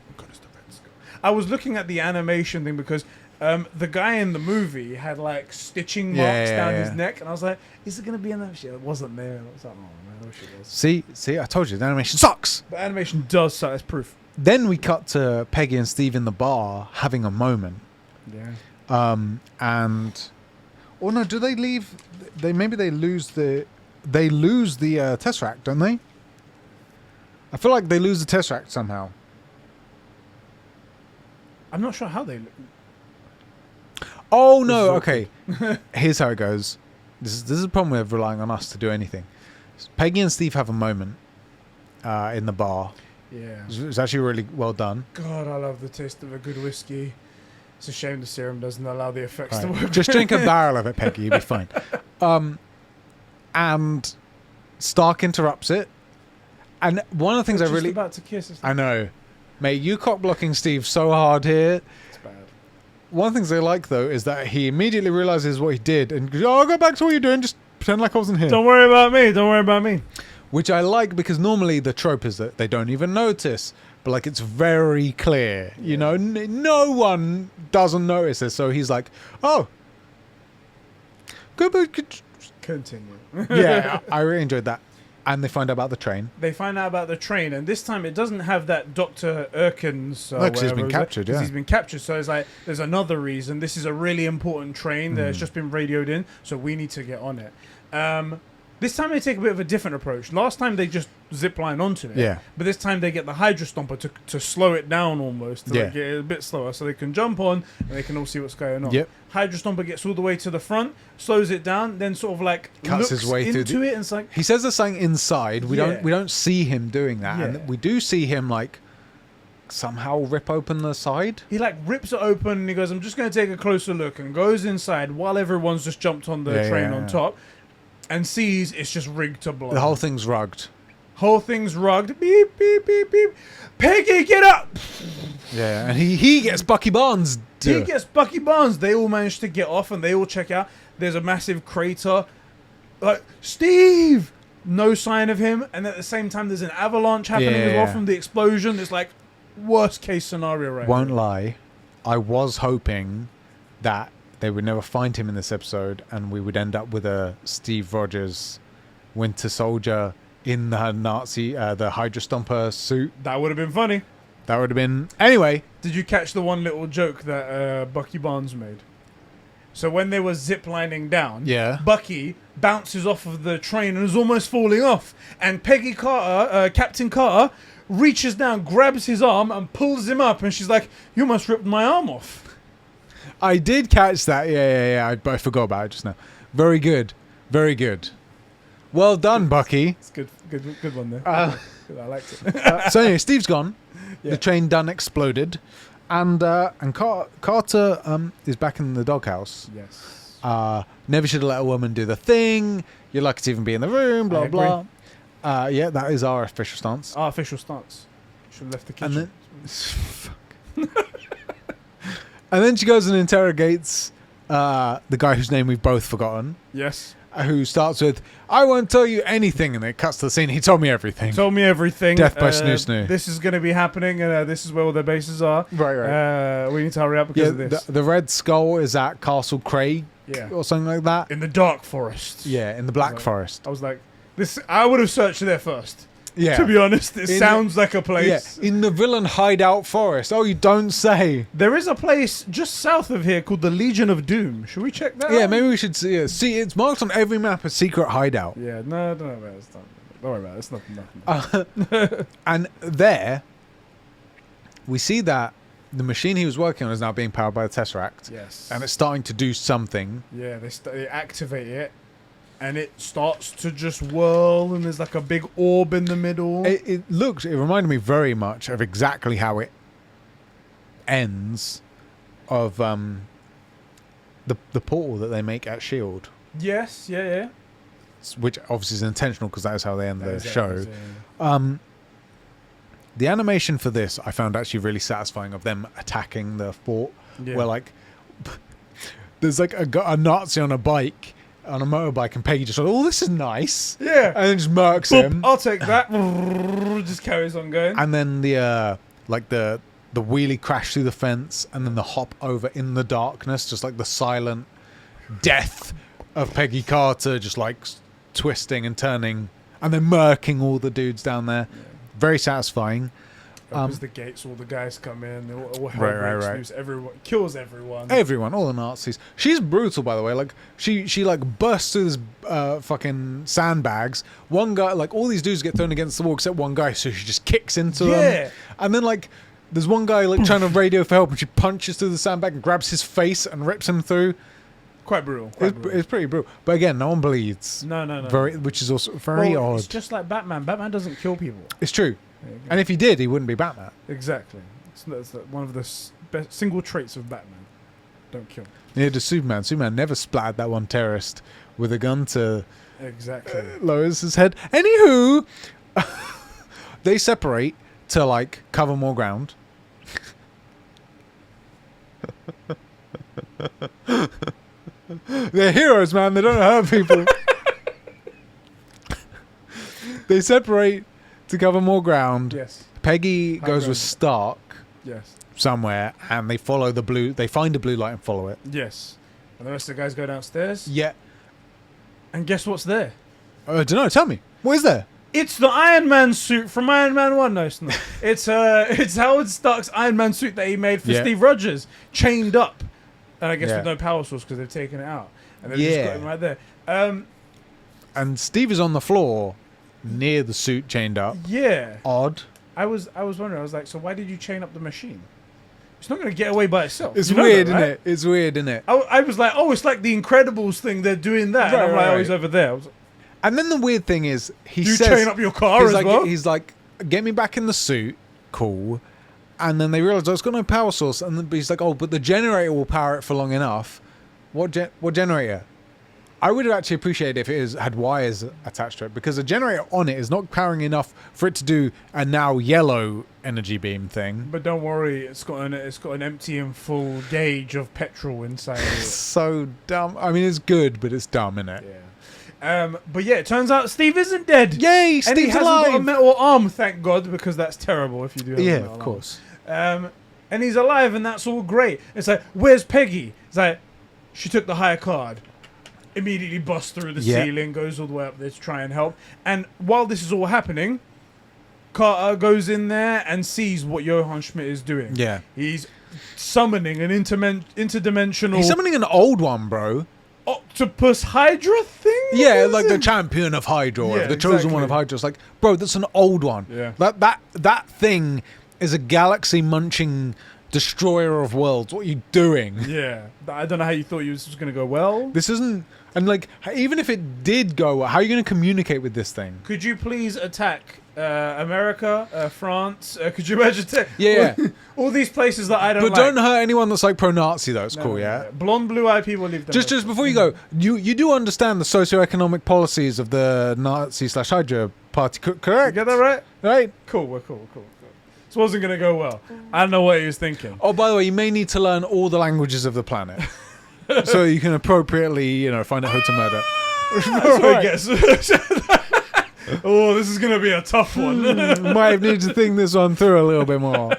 I was looking at the animation thing because the guy in the movie had like stitching marks down his neck, and I was like, is it going to be in that shit? It wasn't there. I was like, oh man, I wish it was. See, I told you, the animation sucks. The animation does suck, that's proof. Then we cut to Peggy and Steve in the bar having a moment. Yeah. And or no, do they leave? Maybe they lose the Tesseract, don't they? I feel like they lose the Tesseract somehow. I'm not sure how they. Oh no! Okay, here's how it goes. This is the problem with relying on us to do anything. Peggy and Steve have a moment in the bar. Yeah. It's actually really well done. God, I love the taste of a good whiskey. It's a shame the serum doesn't allow the effects to work. Just drink a barrel of it, Peggy. You'll be fine. And Stark interrupts it. And one of the things They're I just really... about to kiss. I know. Mate, you cock blocking Steve so hard here. It's bad. one of the things I like though is that he immediately realizes what he did and goes, "Oh, I'll go back to what you're doing. Just pretend like I wasn't here." Don't worry about me. Don't worry about me. Which I like because normally the trope is that they don't even notice, but like it's very clear. You know, no one doesn't notice this. So he's like, "Oh, good." Continue. Yeah, I really enjoyed that. And they find out about the train. They find out about the train, and this time it doesn't have that Dr. Erkin's... Because he's been captured, yeah. He's been captured, so it's like, there's another reason. This is a really important train that's just been radioed in, so we need to get on it. This time they take a bit of a different approach. Last time they just zipline onto it. Yeah. But this time they get the Hydra Stomper to slow it down almost. To like get it a bit slower so they can jump on and they can all see what's going on. Yep. Hydra Stomper gets all the way to the front, slows it down, then sort of like cuts looks his way into through it and it's like... He says there's something inside. We don't see him doing that. Yeah. And we do see him like somehow rip open the side. He like rips it open and he goes, I'm just going to take a closer look, and goes inside while everyone's just jumped on the train on top. And sees it's just rigged to blow. The whole thing's rugged. Whole thing's rugged. Beep, beep, beep, beep. Peggy, get up! Yeah, and he gets Bucky Barnes. He gets Bucky Barnes. They all manage to get off and they all check out. There's a massive crater. Like, Steve! No sign of him. And at the same time, there's an avalanche happening as well from the explosion. It's like, worst case scenario right Won't lie. I was hoping that they would never find him in this episode, and we would end up with a Steve Rogers Winter Soldier in the Nazi, the Hydra Stomper suit. That would have been funny. That would have been... Anyway. Did you catch the one little joke that Bucky Barnes made? So when they were ziplining down, Bucky bounces off of the train and is almost falling off. And Peggy Carter, Captain Carter, reaches down, grabs his arm and pulls him up. And she's like, you almost ripped my arm off. I did catch that. Yeah. I forgot about it just now. Very good. Very good. Well done, Bucky. It's good one there. I liked it. So anyway, Steve's gone. Yeah. The train done exploded. And Carter is back in the doghouse. Yes. Never should have let a woman do the thing. You're lucky to even be in the room, blah, blah. Yeah, that is our official stance. Our official stance. Should have left the kitchen. And then, and then she goes and interrogates the guy whose name we've both forgotten. Yes. Who starts with, I won't tell you anything, and it cuts to the scene. He told me everything. Told me everything. Death by snoo. This is going to be happening, and this is where all the bases are. Right. We need to hurry up because of this. The Red Skull is at Castle Craig, or something like that. In the Dark Forest. Yeah, in the Black Forest. I was like, this. I would have searched there first. Yeah. To be honest, it sounds like a place. Yeah, in the villain hideout forest. Oh, you don't say. There is a place just south of here called the Legion of Doom. Should we check that out? Yeah, maybe we should see it. See, it's marked on every map a secret hideout. Yeah, no, don't worry about it. Don't worry about it. It's nothing. And there, we see that the machine he was working on is now being powered by the Tesseract. Yes. And it's starting to do something. Yeah, they activate it. And it starts to just whirl, and there's like a big orb in the middle. It reminded me very much of exactly how it ends of the portal that they make at S.H.I.E.L.D. Yes, yeah. Which obviously is intentional because that is how they end the show. Yeah. The animation for this I found actually really satisfying, of them attacking the fort. Yeah. Where like there's like a Nazi on a bike, on a motorbike, and Peggy just like, oh, this is nice. Yeah. And then just murks him. I'll take that. Just carries on going. And then the wheelie crash through the fence, and then the hop over in the darkness, just like the silent death of Peggy Carter, just like twisting and turning, and then murking all the dudes down there. Yeah. Very satisfying. Opens the gates, all the guys come in, all hell breaks loose, everyone kills everyone, all the Nazis. She's brutal, by the way. Like she like bursts through this fucking sandbags. One guy, like all these dudes get thrown against the wall except one guy, so she just kicks into them. And then like there's one guy like trying to radio for help, and she punches through the sandbag and grabs his face and rips him through. Quite brutal. It's pretty brutal. But again, no one bleeds. No. Which is also very odd. It's just like Batman. Batman doesn't kill people. It's true. And if he did, he wouldn't be Batman. Exactly. That's one of the best single traits of Batman. Don't kill. Yeah, to Superman. Superman never splattered that one terrorist with a gun to Lois' his head. Anywho, they separate to like cover more ground. They're heroes, man. They don't hurt people. They separate to cover more ground. Yes. Peggy High goes ground. with Stark Yes. somewhere, and they follow the blue. They find a blue light and follow it. Yes. And the rest of the guys go downstairs. Yeah. And guess what's there? I don't know. Tell me. What is there? It's the Iron Man suit from Iron Man 1. No, it's not. It's Howard Stark's Iron Man suit that he made for Yeah. Steve Rogers, chained up. And I guess Yeah. with no power source because they've taken it out. And they've just got him right there. And Steve is on the floor near the suit, chained up. Yeah. Odd. I was wondering. I was like, so why did you chain up the machine? It's not going to get away by itself. It's You know weird, that, right? isn't it? It's weird, isn't it? I was like, oh, it's like the Incredibles thing. They're doing that. Right, and I'm like, right, oh, he's right. over there. I was like, And then the weird thing is, he you says, chain up your car he's as like, well? he's like, get me back in the suit. Cool. And then they realize, oh, it's got no power source. And then he's like, oh, but the generator will power it for long enough. What generator? I would have actually appreciated if it had wires attached to it, because the generator on it is not powering enough for it to do a now yellow energy beam thing. But don't worry, it's got an empty and full gauge of petrol inside it. So dumb. I mean, it's good, but it's dumb, isn't it? Yeah. But yeah, it turns out Steve isn't dead. Yay, And he Steve's hasn't got a alive! metal arm, thank God, because that's terrible if you do have a Yeah, metal of arm. course. And he's alive, and that's all great. It's like, where's Peggy? It's like, she took the higher card. Immediately busts through the ceiling, goes all the way up there to try and help. And while this is all happening, Carter goes in there and sees what Johann Schmidt is doing. Yeah. He's summoning an interdimensional He's summoning an old one, bro. octopus Hydra thing? Yeah, What is like the it? champion of Hydra, or Yeah, the chosen one of exactly. Hydra. It's like, bro, that's an old one. Yeah. That thing is a galaxy munching destroyer of worlds. What are you doing? Yeah. I don't know how you thought this was going to go well. This isn't. And like, even if it did go, how are you going to communicate with this thing? Could you please attack America, France? Could you imagine? Yeah. All these places that I don't But like. don't hurt anyone that's like pro-Nazi, though. It's No, cool, no, yeah? no. Blonde, blue-eyed people leave them. Just before you go, you do understand the socio-economic policies of the Nazi/Hydra party, You correct? get that right? Right? Cool, we're cool. This wasn't going to go well. I don't know what he was thinking. Oh, by the way, you may need to learn all the languages of the planet. So you can appropriately, find out who to murder. That's what I guess. Oh, this is going to be a tough one. Might have needed to think this one through a little bit more.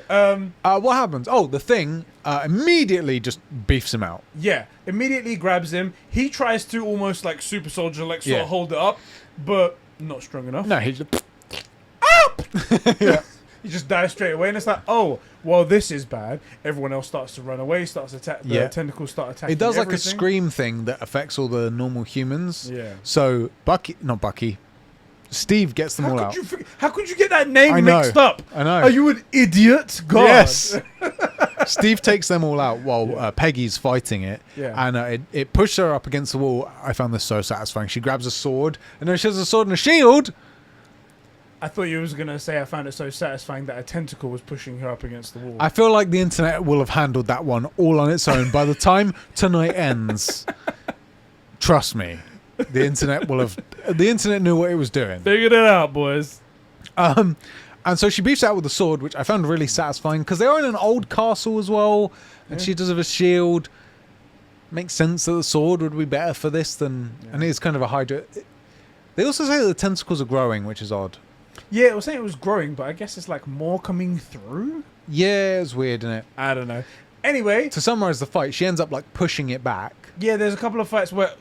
What happens? Oh, the thing immediately just beefs him out. Yeah, immediately grabs him. He tries to almost like super soldier, like sort Yeah. of hold it up, but not strong enough. No, he just... Yeah. He just dies straight away, and it's like, oh, well, this is bad. Everyone else starts to run away, starts to attack. The Yeah. tentacles start attacking. It does like a everything. scream thing that affects all the normal humans. Yeah. So not Bucky. Steve gets them all out. How could you get that name I know. mixed up? I know. Are you an idiot? God. Yes. Steve takes them all out while Peggy's fighting it. Yeah. And it pushed her up against the wall. I found this so satisfying. She grabs a sword, and then she has a sword and a shield. I thought you was gonna say I found it so satisfying that a tentacle was pushing her up against the wall. I feel like the internet will have handled that one all on its own by the time tonight ends. Trust me. The internet knew what it was doing. Figured it out, boys. And so she beefs out with the sword, which I found really satisfying because they are in an old castle as well, and she does have a shield. Makes sense that the sword would be better for this than, and it's kind of a Hydra. They also say that the tentacles are growing, which is odd. Yeah, it was saying it was growing, but I guess it's like more coming through. Yeah, it's weird, isn't it? I don't know. Anyway, To summarize the fight, she ends up like pushing it back. yeah, there's a couple of fights where,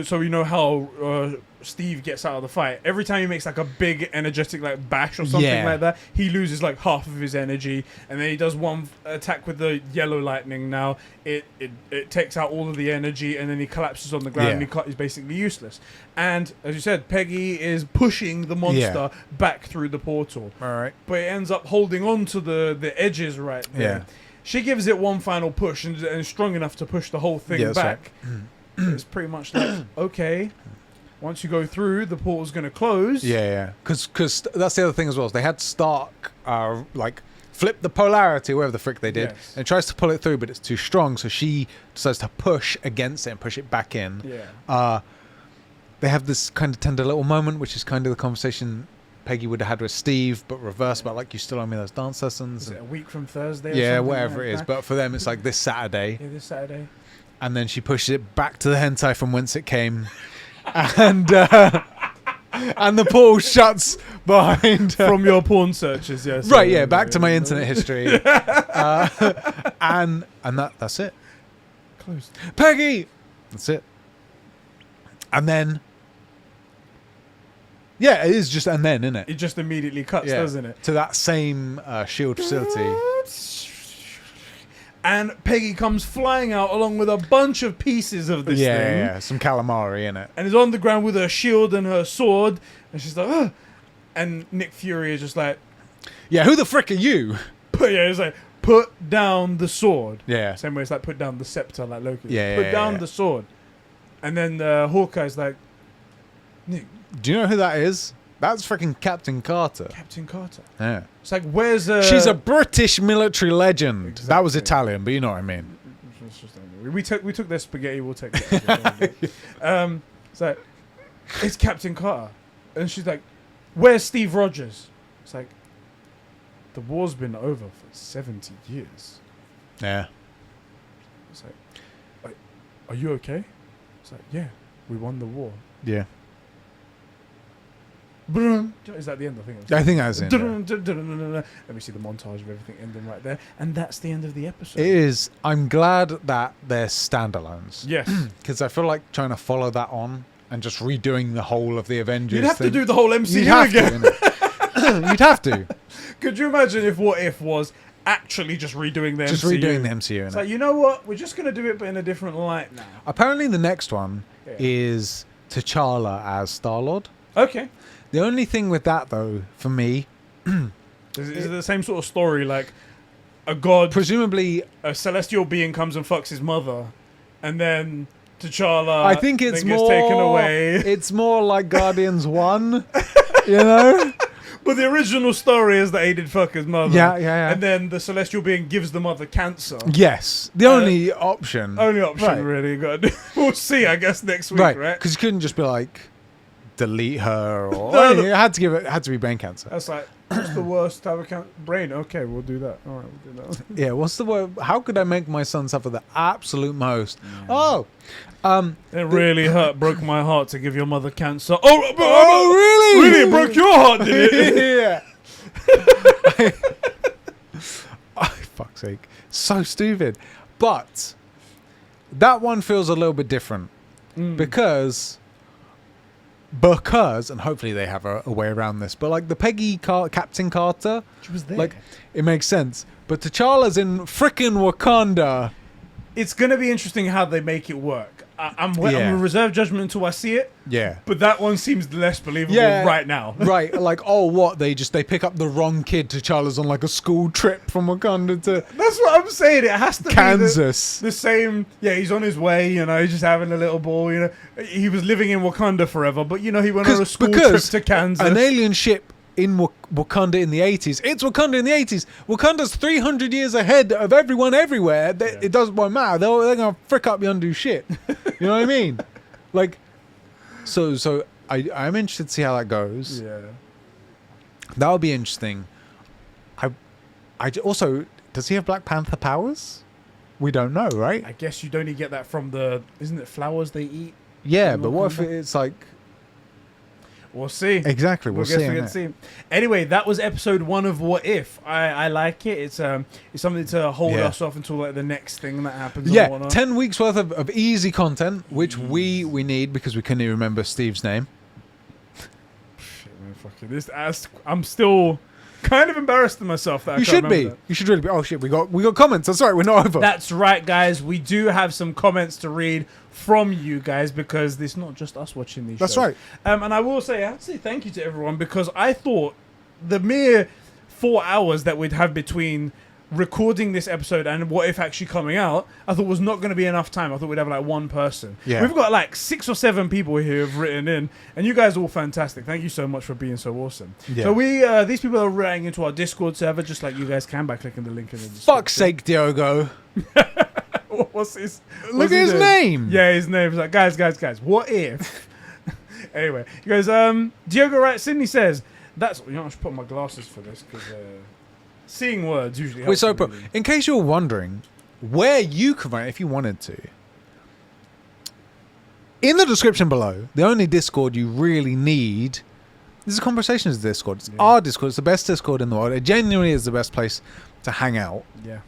so you know how Steve gets out of the fight. Every time he makes like a big energetic like bash or something Yeah. like that, he loses like half of his energy, and then he does one attack with the yellow lightning. Now it takes out all of the energy, and then he collapses on the ground. Yeah. And he's basically useless. And as you said, Peggy is pushing the monster back through the portal, All right. but it ends up holding on to the edges right there. Yeah. She gives it one final push and is strong enough to push the whole thing Yeah, that's back. It's pretty much like, okay, once you go through, the portal's going to close. Yeah. Because that's the other thing as well. Is they had Stark like flip the polarity, whatever the frick they did, Yes. and it tries to pull it through, but it's too strong. So she decides to push against it and push it back in. Yeah. They have this kind of tender little moment, which is kind of the conversation Peggy would have had with Steve, but reverse about like you still owe me those dance lessons. Is it a week from Thursday? Or Yeah, something whatever like it is. that? But for them, it's like this Saturday. Yeah, this Saturday. And then she pushes it back to the hentai from whence it came. And and the portal shuts behind her. From your porn searches, yes. Right, yeah, back to my internet history. And that's it. Close. Peggy! That's it. And then... Yeah, it is just and then, isn't it? It just immediately cuts, Yeah, doesn't it? to that same shield facility. And Peggy comes flying out along with a bunch of pieces of this thing. Yeah, some calamari in it. And is on the ground with her shield and her sword. And she's like, ugh. And Nick Fury is just like, Yeah, who the frick are you? he's like, put down the sword. Yeah. Same way it's like, put down the scepter, like Loki. Yeah, Put yeah, down yeah. the sword. And then Hawkeye's like, Nick, Do you know who that is? That's freaking Captain Carter. Captain Carter. Yeah. It's like, where's She's a British military legend. Exactly. That was Italian, but you know what I mean. We took their spaghetti, we'll take it. It's like, it's Captain Carter. And she's like, where's Steve Rogers? It's like, the war's been over for 70 years. Yeah. It's like, are you okay? It's like, yeah, we won the war. Yeah. Is that the end? I think. I think that's it. Let me see the montage of everything ending right there, and that's the end of the episode. It is. I'm glad that they're standalones. Yes, Because I feel like trying to follow that on and just redoing the whole of the Avengers. you'd have to do the whole MCU You'd have again. to, innit? You'd have to. Could you imagine if What If was actually just redoing the Just MCU? redoing the MCU. It's Innit? like, you know what? We're just going to do it, but in a different light now. Apparently, the next one Yeah. is T'Challa as Star-Lord. Okay. The only thing with that, though, for me, Is it the same sort of story? Like a god, presumably, a celestial being comes and fucks his mother, and then T'Challa. I think it's then gets more taken away. It's more like Guardians 1, you know? But the original story is that he did fuck his mother. Yeah. And then the celestial being gives the mother cancer. Yes, the only option. Only option, Right. really. God. We'll see, I guess, next week, right? Because you couldn't just be like, delete her, or No, well, no. it had to be brain cancer. That's like, what's the worst type of brain? Okay, we'll do that. All right, we'll do that. Yeah, what's the word? How could I make my son suffer the absolute most? Oh, It really hurt, broke my heart to give your mother cancer. Oh, really? Really, it broke your heart, did it? Yeah. Oh, fuck's sake. So stupid. But that one feels a little bit different because, and hopefully they have a way around this, but like the Captain Carter, She was there. like it makes sense. But T'Challa's in frickin' Wakanda. It's going to be interesting how they make it work. I'm Yeah. going to reserve judgment until I see it, Yeah. but that one seems less believable Yeah. right now. Right, like, oh, what? They pick up the wrong kid. T'Challa's on like a school trip from Wakanda to That's what I'm saying. It has to Kansas. be the same. Yeah, he's on his way, he's just having a little ball, He was living in Wakanda forever, but, he went on a school trip to Kansas. An alien ship in Wakanda in the 80s. It's Wakanda in the 80s. Wakanda's 300 years ahead of everyone everywhere. It won't matter. They're going to frick up your undo shit. You know what I mean? Like, so I'm interested to see how that goes. Yeah. That'll be interesting. Also, does he have Black Panther powers? We don't know, right? I guess you'd only get that from isn't it flowers they eat? Yeah, in but what if Wakanda? it's like... We'll see. Exactly, we'll see. We'll see. Anyway, that was episode 1 of What If. I like it. It's something to hold us off until like the next thing that happens. and Yeah, whatnot. 10 weeks worth of easy content, which we need because we couldn't even remember Steve's name. Shit, man, fucking I'm still kind of embarrassed of myself that I You can't should be. remember that. You should really be. Oh shit, we got comments. That's right, we're not over. That's right, guys. We do have some comments to read from you guys because it's not just us watching these That's shows. right. And I will say, I have to say thank you to everyone because I thought the mere 4 hours that we'd have between recording this episode and What If actually coming out, I thought was not going to be enough time. I thought we'd have like one person. Yeah. We've got like 6 or 7 people here who've written in, and you guys are all fantastic. Thank you so much for being so awesome. Yeah. So these people are writing into our Discord server, just like you guys can by clicking the link in the description. Fuck's sake, Diogo. What's his? Look what's at he his doing? name. Yeah, his name's like, guys. What if? Anyway, he goes, Diogo writes, Sydney says, That's I should put on my glasses for this because seeing words usually We're helps. so me pro. really. In case you're wondering where you could find it if you wanted to, in the description below, the only Discord you really need. This is Conversations Discord. It's our Discord. It's the best Discord in the world. It genuinely is the best place to hang out. Yeah.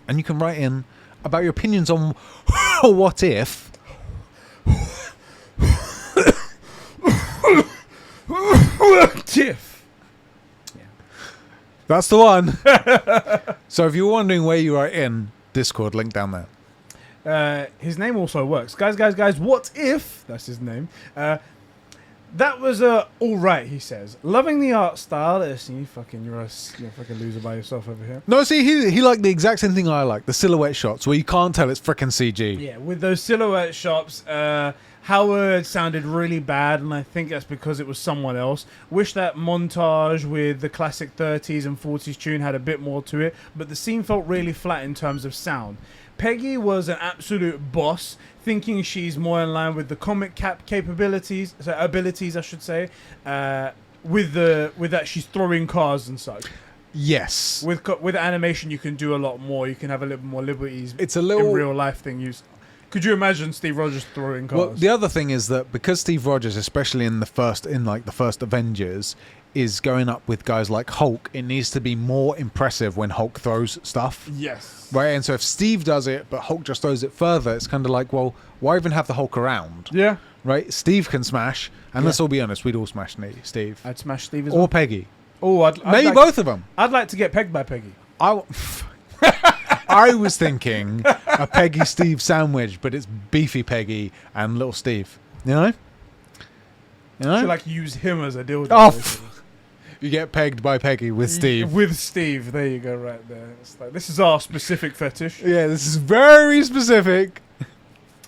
And you can write in about your opinions on what if. Tiff. That's the one. So if you're wondering where you write in, Discord, link down there. His name also works. Guys, what if... That's his name. That was all right, he says. Loving the art style. You're a fucking loser by yourself over here. No, see, he liked the exact same thing I like. The silhouette shots where you can't tell it's frickin' CG. Yeah, with those silhouette shots, Howard sounded really bad, and I think that's because it was someone else. Wish that montage with the classic 30s and 40s tune had a bit more to it, but the scene felt really flat in terms of sound. Peggy was an absolute boss, thinking she's more in line with the comic abilities, I should say. With that she's throwing cars and such. Yes. With animation, you can do a lot more. You can have a little more liberties. It's a little in real life thing. Could you imagine Steve Rogers throwing cars? Well, the other thing is that because Steve Rogers, especially in the first Avengers, is going up with guys like Hulk, it needs to be more impressive when Hulk throws stuff. Yes. Right, and so if Steve does it, but Hulk just throws it further, it's kind of like, well, why even have the Hulk around? Yeah. Right? Steve can smash, and let's all be honest, we'd all smash Steve. I'd smash Steve as Or well. Peggy. Oh, Maybe both of them. I'd like to get pegged by Peggy. I was thinking a Peggy Steve sandwich, but it's beefy Peggy and little Steve. You know? Should like use him as a dildo. Oh, you get pegged by Peggy with Steve. With Steve, there you go, right there. It's like, this is our specific fetish. Yeah, this is very specific.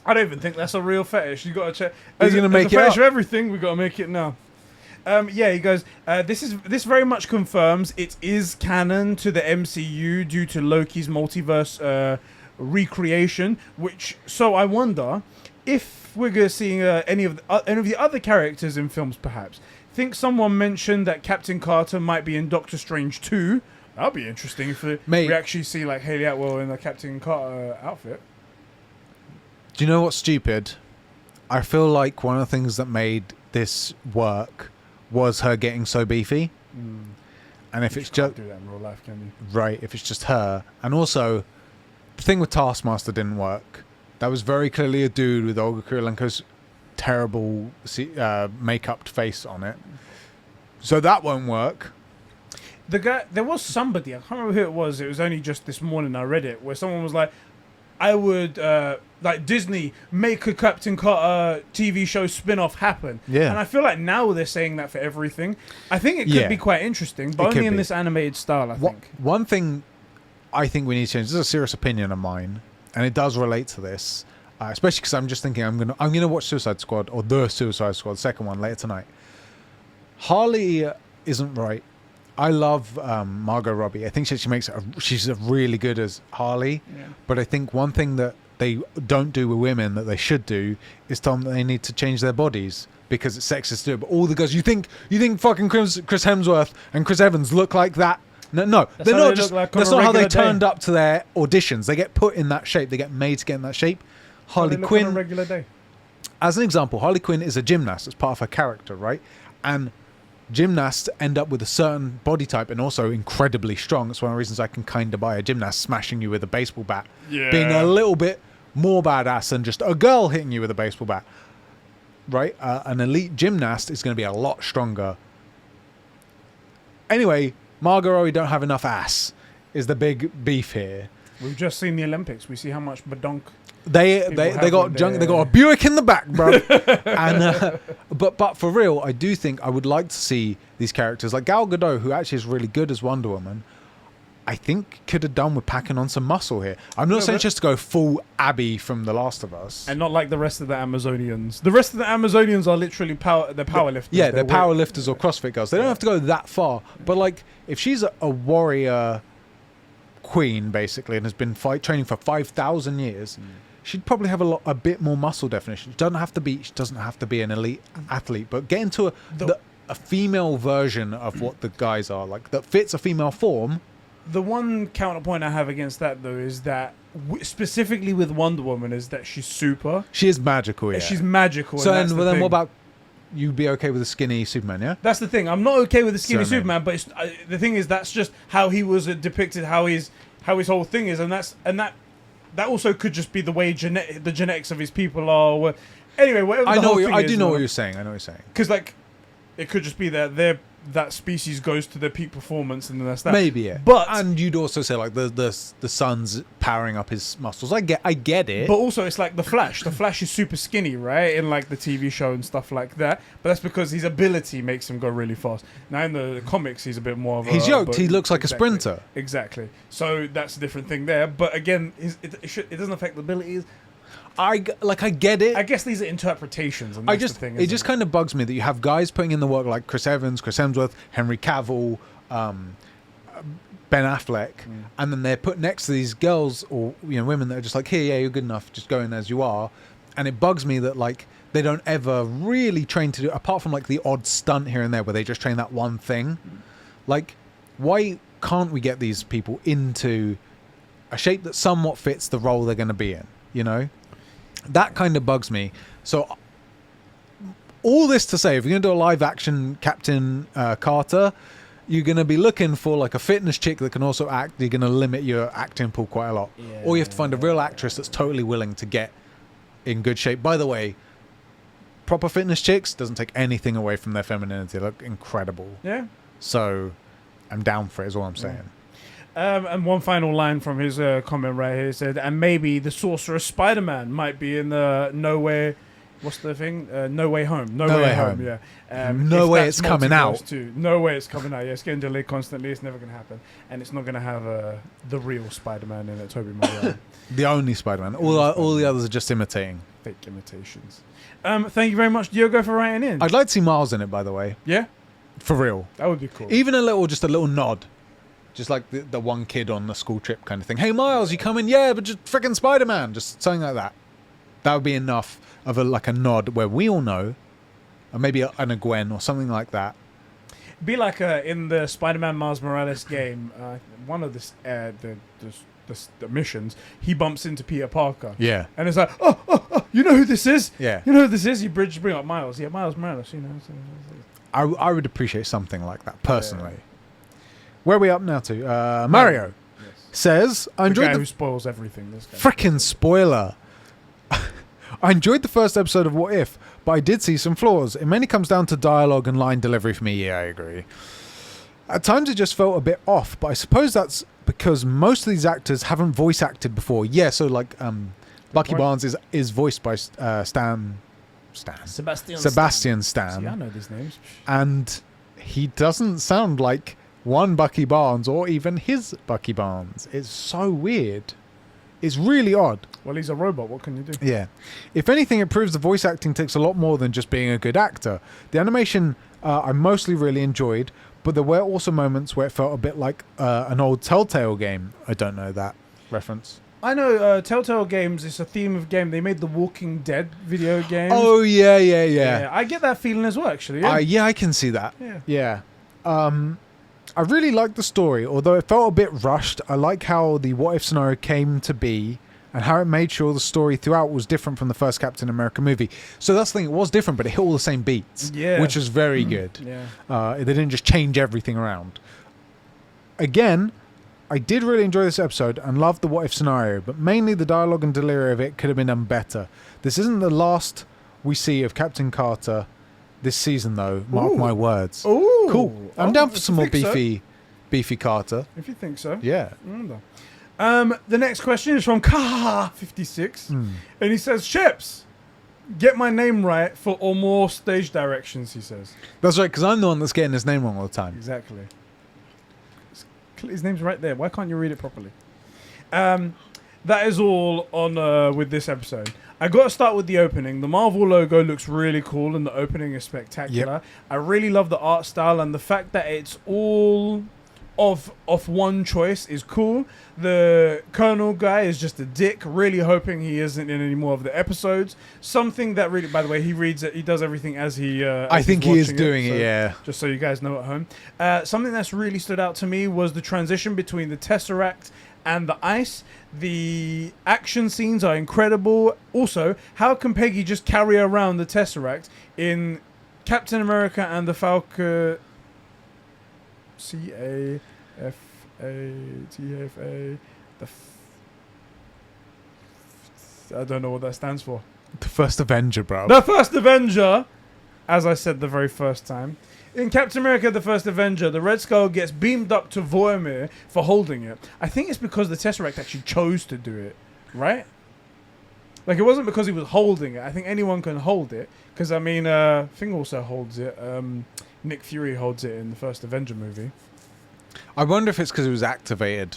I don't even think that's a real fetish. You got to check. He's gonna make a it fetish up. of everything. We got to make it now. Yeah, he goes. This very much confirms it is canon to the MCU due to Loki's multiverse recreation. So I wonder if we're going to see any of the other characters in films. Perhaps think someone mentioned that Captain Carter might be in Doctor Strange 2. That'd be interesting if we actually see like Haley Atwell in the Captain Carter outfit. Do you know what's stupid? I feel like one of the things that made this work was her getting so beefy. And if it's just do that in real life, can you? Right, if it's just her. And also, the thing with Taskmaster didn't work. That was very clearly a dude with Olga Kurylenko's terrible makeup face on it. So that won't work. The guy, there was somebody, I can't remember who it was. It was only just this morning I read it, where someone was like, I would, like Disney, make a Captain Carter TV show spin-off happen. Yeah. And I feel like now they're saying that for everything. I think it could be quite interesting, but only in this animated style, I think. One thing I think we need to change, this is a serious opinion of mine, and it does relate to this, especially because I'm just thinking I'm gonna watch Suicide Squad, or The Suicide Squad, the second one, later tonight. Harley isn't right. I love Margot Robbie. I think she's really good as Harley. Yeah. But I think one thing that they don't do with women that they should do is tell them that they need to change their bodies because it's sexist to do it. But all the guys, you think fucking Chris Hemsworth and Chris Evans look like that? No, they're not. That's not how they turned up to their auditions. They get put in that shape. They get made to get in that shape. Harley Quinn, on a regular day. As an example, Harley Quinn is a gymnast. It's part of her character, right? And gymnasts end up with a certain body type and also incredibly strong. It's one of the reasons I can kind of buy a gymnast smashing you with a baseball bat. Yeah. Being a little bit more badass than just a girl hitting you with a baseball bat. Right? An elite gymnast is going to be a lot stronger. Anyway, Margot Robbie don't have enough ass is the big beef here. We've just seen the Olympics. We see how much badonk They got a Buick in the back, bro. And but for real, I do think I would like to see these characters like Gal Gadot, who actually is really good as Wonder Woman. I think could have done with packing on some muscle here. I'm not saying just to go full Abby from The Last of Us, and not like the rest of the Amazonians. The rest of the Amazonians are literally powerlifters. Yeah, they're powerlifters or CrossFit girls. They don't have to go that far. But like, if she's a warrior queen basically and has been training for 5,000 years. She'd probably have a bit more muscle definition. She doesn't have to be an elite athlete, but get into a female version of what the guys are, like that fits a female form. The one counterpoint I have against that, though, is that specifically with Wonder Woman, is that she's super. She is magical, yeah. She's magical. So and then what about, you'd be okay with a skinny Superman, yeah? That's the thing. I'm not okay with the skinny So, I mean- Superman, but the thing is, that's just how he was depicted, how his whole thing is, and that also could just be the way the genetics of his people are. Anyway, whatever. I the know. whole thing I is, do know what you're saying. I know what you're saying. Because it could just be that species goes to their peak performance, and then that's that. Maybe, yeah. But and you'd also say like the sun's powering up his muscles. I get it. But also, it's like the Flash. The Flash is super skinny, right? In like the TV show and stuff like that. But that's because his ability makes him go really fast. Now in the comics, he's a bit more of a... He's yoked. but- He looks like exactly, a sprinter. Exactly. So that's a different thing there. But again, it doesn't affect the abilities. I get it. I guess these are interpretations. And I that's just the thing, it just kind of bugs me that you have guys putting in the work like Chris Evans, Chris Hemsworth, Henry Cavill, Ben Affleck, and then they're put next to these girls or women that are just like, here, yeah, you're good enough, just go in as you are. And it bugs me that like they don't ever really train to do, apart from like the odd stunt here and there where they just train that one thing. Like, why can't we get these people into a shape that somewhat fits the role they're going to be in? You know, that kind of bugs me. So all this to say, if you're going to do a live action Captain Carter, you're going to be looking for like a fitness chick that can also act. You're going to limit your acting pool quite a lot. Yeah. Or you have to find a real actress that's totally willing to get in good shape. By the way, proper fitness chicks doesn't take anything away from their femininity. They look incredible. Yeah. So I'm down for it is all I'm saying. And one final line from his comment right here said, and maybe the Sorcerer Spider-Man might be in the No Way... What's the thing? No Way Home. No Way Home, yeah. No if way that's it's coming out. multiverse too. No way it's coming out. Yeah, it's getting delayed constantly. It's never going to happen. And it's not going to have the real Spider-Man in it, Tobey Maguire. The only Spider-Man. All the others are just imitating. Fake imitations. Thank you very much, Diogo, for writing in. I'd like to see Miles in it, by the way. Yeah? For real. That would be cool. Even just a little nod. Just like the one kid on the school trip kind of thing. Hey, Miles, you coming? Yeah, but just freaking Spider-Man. Just something like that. That would be enough of a nod where we all know. Or maybe an a Gwen or something like that. Be like in the Spider-Man Miles Morales game, one of the missions, he bumps into Peter Parker. Yeah. And it's like, oh, you know who this is? Yeah. You know who this is? You bring up Miles. Yeah, Miles Morales, you know. I would appreciate something like that, personally. Yeah. Where are we up now to? Mario says, I enjoyed the guy who spoils everything. This guy. Frickin' spoiler. I enjoyed the first episode of What If, but I did see some flaws. It mainly comes down to dialogue and line delivery for me. Yeah, I agree. At times it just felt a bit off, but I suppose that's because most of these actors haven't voice acted before. Yeah, so like Bucky Barnes is voiced by Sebastian Stan. See, I know these names. And he doesn't sound like one Bucky Barnes or even his Bucky Barnes. It's so weird. It's really odd. Well, he's a robot. What can you do? Yeah. If anything, it proves the voice acting takes a lot more than just being a good actor. The animation I mostly really enjoyed, but there were also moments where it felt a bit like an old Telltale game. I don't know that reference. I know Telltale Games is a theme of game. They made the Walking Dead video game. Oh, yeah. I get that feeling as well, actually. Yeah, I can see that. Yeah. I really liked the story, although it felt a bit rushed. I like how the what if scenario came to be and how it made sure the story throughout was different from the first Captain America movie. So that's the thing, it was different, but it hit all the same beats, which was very good. Yeah. They didn't just change everything around. Again, I did really enjoy this episode and loved the what if scenario, but mainly the dialogue and delivery of it could have been done better. This isn't the last we see of Captain Carter this season, though. Mark my words. Ooh. Cool. I'm down for some more beefy Carter. If you think so. Yeah. The next question is from Kaha56. And he says, Sheps, get my name right for or more stage directions, he says. That's right, because I'm the one that's getting his name wrong all the time. Exactly. His name's right there. Why can't you read it properly? That is all on with this episode. I got to start with the opening. The Marvel logo looks really cool and the opening is spectacular. Yep. I really love the art style and the fact that it's all of one choice is cool. The Colonel guy is just a dick, really hoping he isn't in any more of the episodes. Something that really, by the way, he does everything as he I think he is doing it, yeah. Just so you guys know at home. Something that's really stood out to me was the transition between the Tesseract and the ice. The action scenes are incredible. Also, how can Peggy just carry around the Tesseract in Captain America and the Falcon? CAFATFA. I don't know what that stands for. The first Avenger, bro. The first Avenger, as I said the very first time. In Captain America, the first Avenger, the Red Skull gets beamed up to Vormir for holding it. I think it's because the Tesseract actually chose to do it, right? Like, it wasn't because he was holding it. I think anyone can hold it. Because, I mean, Thing also holds it. Nick Fury holds it in the first Avenger movie. I wonder if it's because it was activated.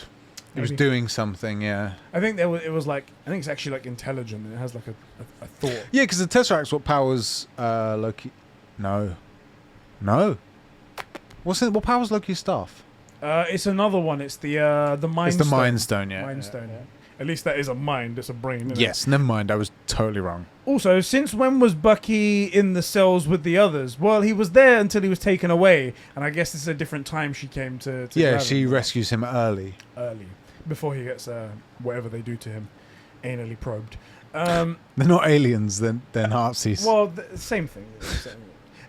It was doing something, yeah. I think it was like, I think it's actually like intelligent. And it has like a thought. Yeah, because the Tesseract's what powers Loki. No. What powers Loki's staff? It's another one. It's the Mind It's Stone. the Mind Stone, yeah. Mind Stone. Yeah. At least that is a mind. It's a brain. Isn't Yes, never mind. I was totally wrong. Also, since when was Bucky in the cells with the others? Well, he was there until he was taken away, and I guess it's a different time she came to Yeah, grab she him. rescues him early. Before he gets whatever they do to him, anally probed. They're not aliens, they're Nazis. Well, same thing.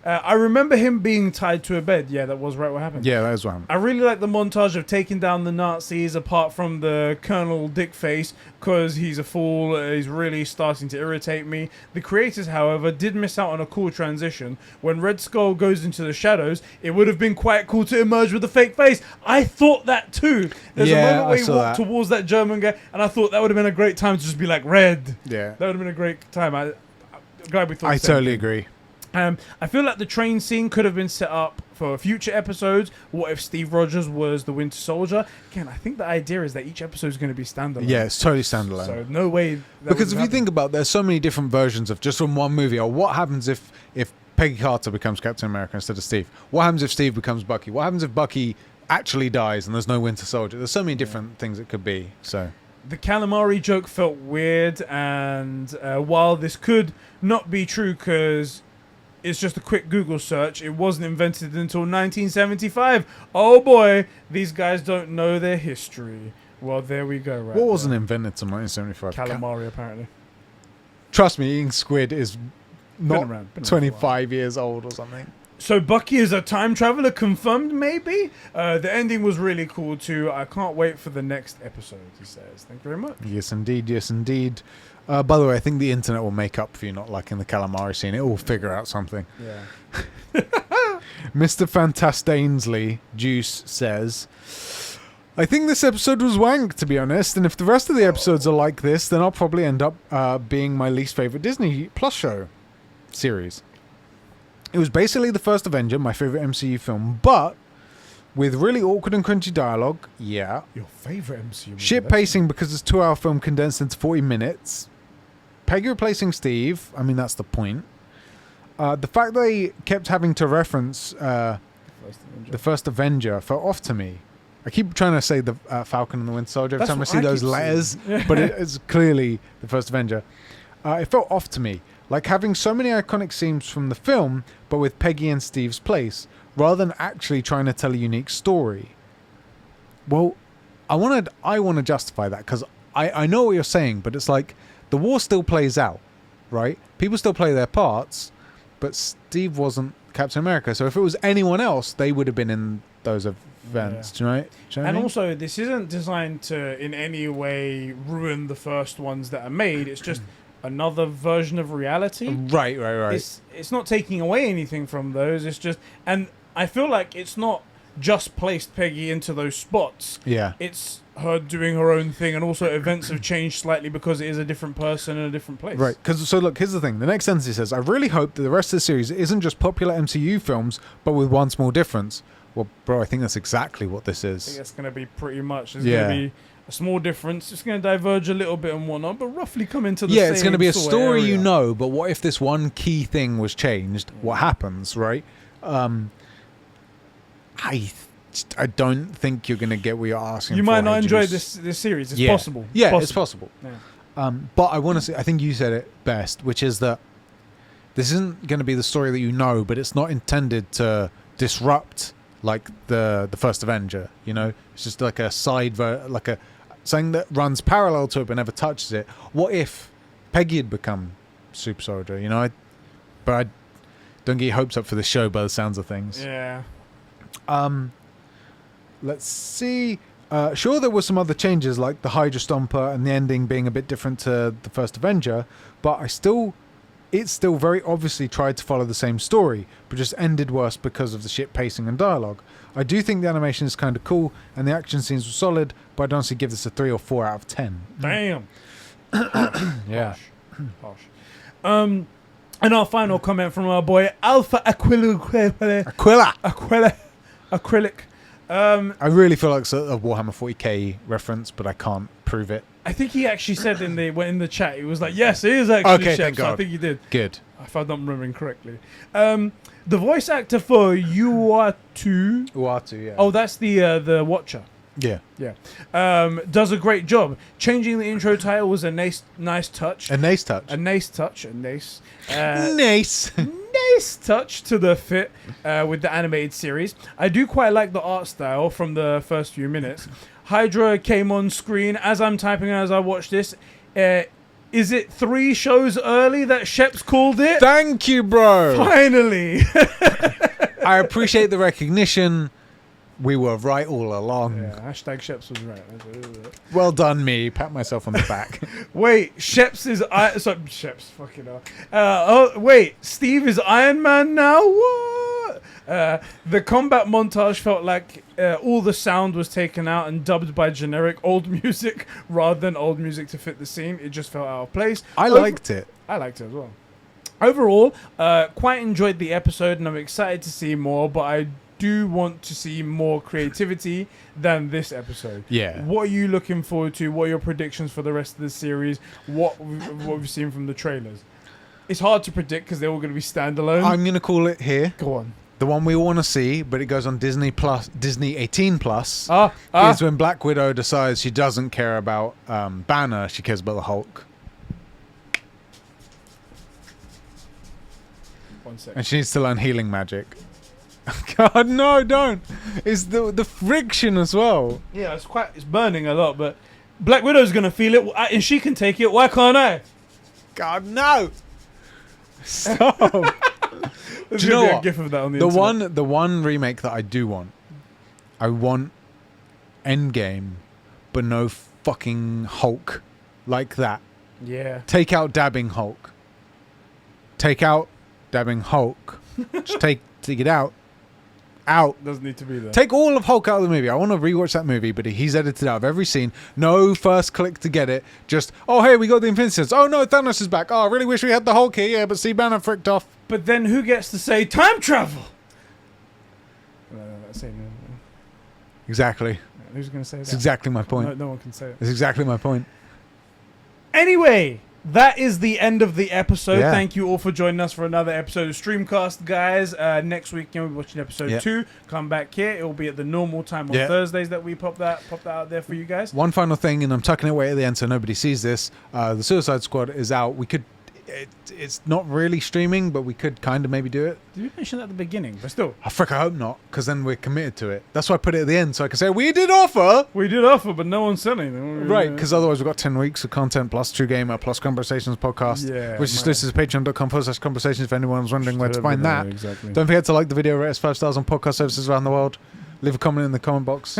I remember him being tied to a bed. Yeah, that was right what happened. Yeah, that was what happened. I really like the montage of taking down the Nazis, apart from the Colonel Dickface, because he's a fool. He's really starting to irritate me. The creators, however, did miss out on a cool transition. When Red Skull goes into the shadows, it would have been quite cool to emerge with a fake face. I thought that too. There's a moment where he walked towards that German guy, and I thought that would have been a great time to just be like, Red. Yeah. That would have been a great time. I'm glad we thought I totally agree. I feel like the train scene could have been set up for future episodes. What if Steve Rogers was the Winter Soldier? Again, I think the idea is that each episode is going to be standalone. Yeah, it's totally standalone. So no way. Because if you think about it, there's so many different versions of just from one movie. Or what happens if Peggy Carter becomes Captain America instead of Steve? What happens if Steve becomes Bucky? What happens if Bucky actually dies and there's no Winter Soldier? There's so many different things it could be. So the calamari joke felt weird, and while this could not be true because it's just a quick Google search, it wasn't invented until 1975. Oh boy, these guys don't know their history. Well, there we go. Right. What wasn't invented until 1975? Calamari, apparently. Trust me, eating squid is not been around 25 years old or something. So Bucky is a time traveler, confirmed maybe? The ending was really cool too. I can't wait for the next episode, he says. Thank you very much. Yes, indeed. Yes, indeed. By the way, I think the internet will make up for you not liking the calamari scene. It will figure out something. Yeah. Mr. Fantastainsley Juice says, I think this episode was wank, to be honest, and if the rest of the episodes are like this, then I'll probably end up being my least favorite Disney Plus show series. It was basically the first Avenger, my favorite MCU film, but with really awkward and cringy dialogue, yeah. Your favorite MCU movie? Shit pacing because it's a 2-hour film condensed into 40 minutes. Peggy replacing Steve, I mean, that's the point. The fact they kept having to reference the first Avenger felt off to me. I keep trying to say the Falcon and the Winter Soldier every time I see those letters, but it's clearly the first Avenger. It felt off to me. Like having so many iconic scenes from the film, but with Peggy in Steve's place, rather than actually trying to tell a unique story. Well, I want to justify that, because I know what you're saying, but it's like the war still plays out, right? People still play their parts, but Steve wasn't Captain America. So if it was anyone else, they would have been in those events, do you know what I mean? Also, this isn't designed to in any way ruin the first ones that are made. It's just another version of reality. Right. It's not taking away anything from those. It's just, and I feel like it's not just placed Peggy into those spots. Yeah. It's her doing her own thing, and also events have changed slightly because it is a different person in a different place. Right. So look, here's the thing. The next sentence he says, I really hope that the rest of the series isn't just popular MCU films, but with one small difference. Well, bro, I think that's exactly what this is. I think that's going to be pretty much. There's going to be a small difference. It's going to diverge a little bit and whatnot, but roughly come into the same. It's going to be a story, area. you know, but what if this one key thing was changed? What happens, right? I don't think you're going to get what you're asking for. You might not enjoy Just- this series. It's Yeah. possible. Yeah, it's possible. Yeah. But I want to say, I think you said it best, which is that this isn't going to be the story that you know, but it's not intended to disrupt like the first Avenger. You know, it's just like a like a something that runs parallel to it but never touches it. What if Peggy had become super soldier? You know, but I don't get your hopes up for the show by the sounds of things. Yeah. Let's see. Sure, there were some other changes like the Hydra Stomper and the ending being a bit different to the first Avenger, but it's still very obviously tried to follow the same story, but just ended worse because of the shit pacing and dialogue. I do think the animation is kind of cool and the action scenes were solid, but I'd honestly give this a 3 or 4 out of 10. Damn. Yeah. Harsh. And our final comment from our boy Alpha Acrylic. I really feel like it's a Warhammer 40k reference, but I can't prove it. I think he actually said in the chat, he was like, yes, it is actually Okay, Sheps. thank God. I think he did. Good. If I'm not remembering correctly. The voice actor for Uatu. Uatu, yeah. Oh, that's the Watcher. Yeah. Yeah. Does a great job. Changing the intro title was a nice touch. A nice touch. A nice touch. A nice. Nice. Nice touch to the fit with the animated series. I do quite like the art style from the first few minutes. Hydra came on screen as I'm typing as I watch this. Is it 3 shows early that Sheps called it? Thank you, bro. Finally. I appreciate the recognition. We were right all along. Yeah, hashtag Sheps was right. Well done, me. Pat myself on the back. Wait, Sheps, fucking hell. Wait, Steve is Iron Man now? What? The combat montage felt like all the sound was taken out and dubbed by generic old music rather than old music to fit the scene. It just felt out of place. I liked it. I liked it as well. Overall, quite enjoyed the episode and I'm excited to see more, but I do want to see more creativity than this episode. Yeah. What are you looking forward to? What are your predictions for the rest of the series? What we've seen from the trailers? It's hard to predict because they're all going to be standalone. I'm going to call it here. Go on. The one we all want to see, but it goes on Disney 18 plus, is when Black Widow decides she doesn't care about Banner, she cares about the Hulk. 1 second. And she needs to learn healing magic. God, no, don't. It's the friction as well. Yeah, it's burning a lot, but Black Widow's going to feel it and she can take it. Why can't I? God, no. Stop. There's Do you gonna know be what? a gif of that on the internet. The one remake that I do want, I want Endgame, but no fucking Hulk like that. Yeah. Take out dabbing Hulk. Take out dabbing Hulk. Just take it out. Doesn't need to be there. Take all of Hulk out of the movie. I want to rewatch that movie, but he's edited out of every scene. No first click to get it. Just, oh, hey, we got the Infinity Stones. Oh, no, Thanos is back. Oh, I really wish we had the Hulk here. Yeah, but see, Banner fricked off. But then who gets to say time travel? Exactly. Who's going to say that? That's exactly my point. No one can say it. That's exactly my point. Anyway, that is the end of the episode. Yeah. Thank you all for joining us for another episode of Streamcast, guys. Next week, we'll be watching episode 2. Come back here. It will be at the normal time on Thursdays that we pop that out there for you guys. One final thing, and I'm tucking it away at the end so nobody sees this. The Suicide Squad is out. We could... It's not really streaming, but we could kind of maybe do it. Did we mention that at the beginning? But still. I hope not, because then we're committed to it. That's why I put it at the end, so I can say, we did offer! We did offer, but no one said anything. Right, because otherwise we've got 10 weeks of content, plus True Gamer, plus Conversations podcast, which is exclusive to patreon.com/conversations if anyone's wondering where to find that. Exactly. Don't forget to like the video, rate us 5 stars on podcast services around the world. Leave a comment in the comment box.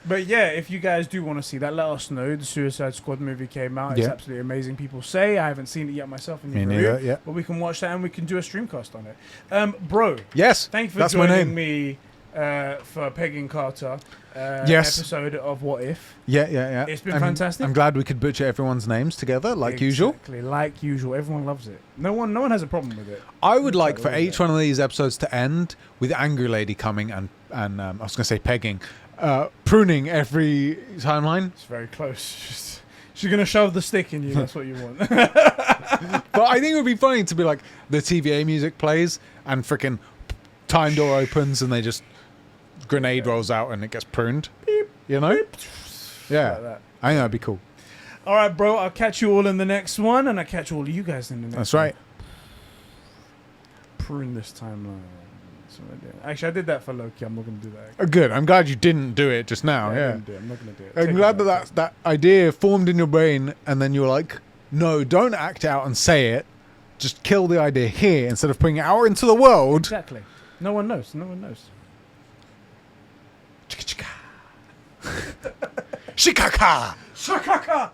But yeah, if you guys do want to see that, let us know. The Suicide Squad movie came out. It's absolutely amazing. People say. I haven't seen it yet myself. In the review, yeah. But we can watch that and we can do a streamcast on it. Bro. Yes. Thank you for joining me for Pegging Carter. Episode of What If. Yeah. It's been fantastic. I'm glad we could butcher everyone's names together, like usual. Exactly, like usual. Everyone loves it. No one has a problem with it. I would like for each one of these episodes to end with Angry Lady coming and I was going to say pegging. Pruning every timeline. It's very close. She's going to shove the stick in you. That's what you want. But I think it would be funny to be like the TVA music plays and freaking time door opens and they just grenade rolls out and it gets pruned. Beep, You know? beep. Yeah. Like that. I think that'd be cool. All right, bro. I'll catch you all in the next one, and I'll catch all of you guys in the next That's one. right. Prune this timeline. That's what I did. Actually, I did that for Loki. I'm not going to do that. Oh, good. I'm glad you didn't do it just now. I Yeah. didn't do it. I'm not going to do it. I'm Take it glad back. that idea formed in your brain, and then you were like, no, don't act out and say it. Just kill the idea here instead of putting it out into the world. Exactly. No one knows. No one knows. Chicka chicka. Shikaka. Shakaka!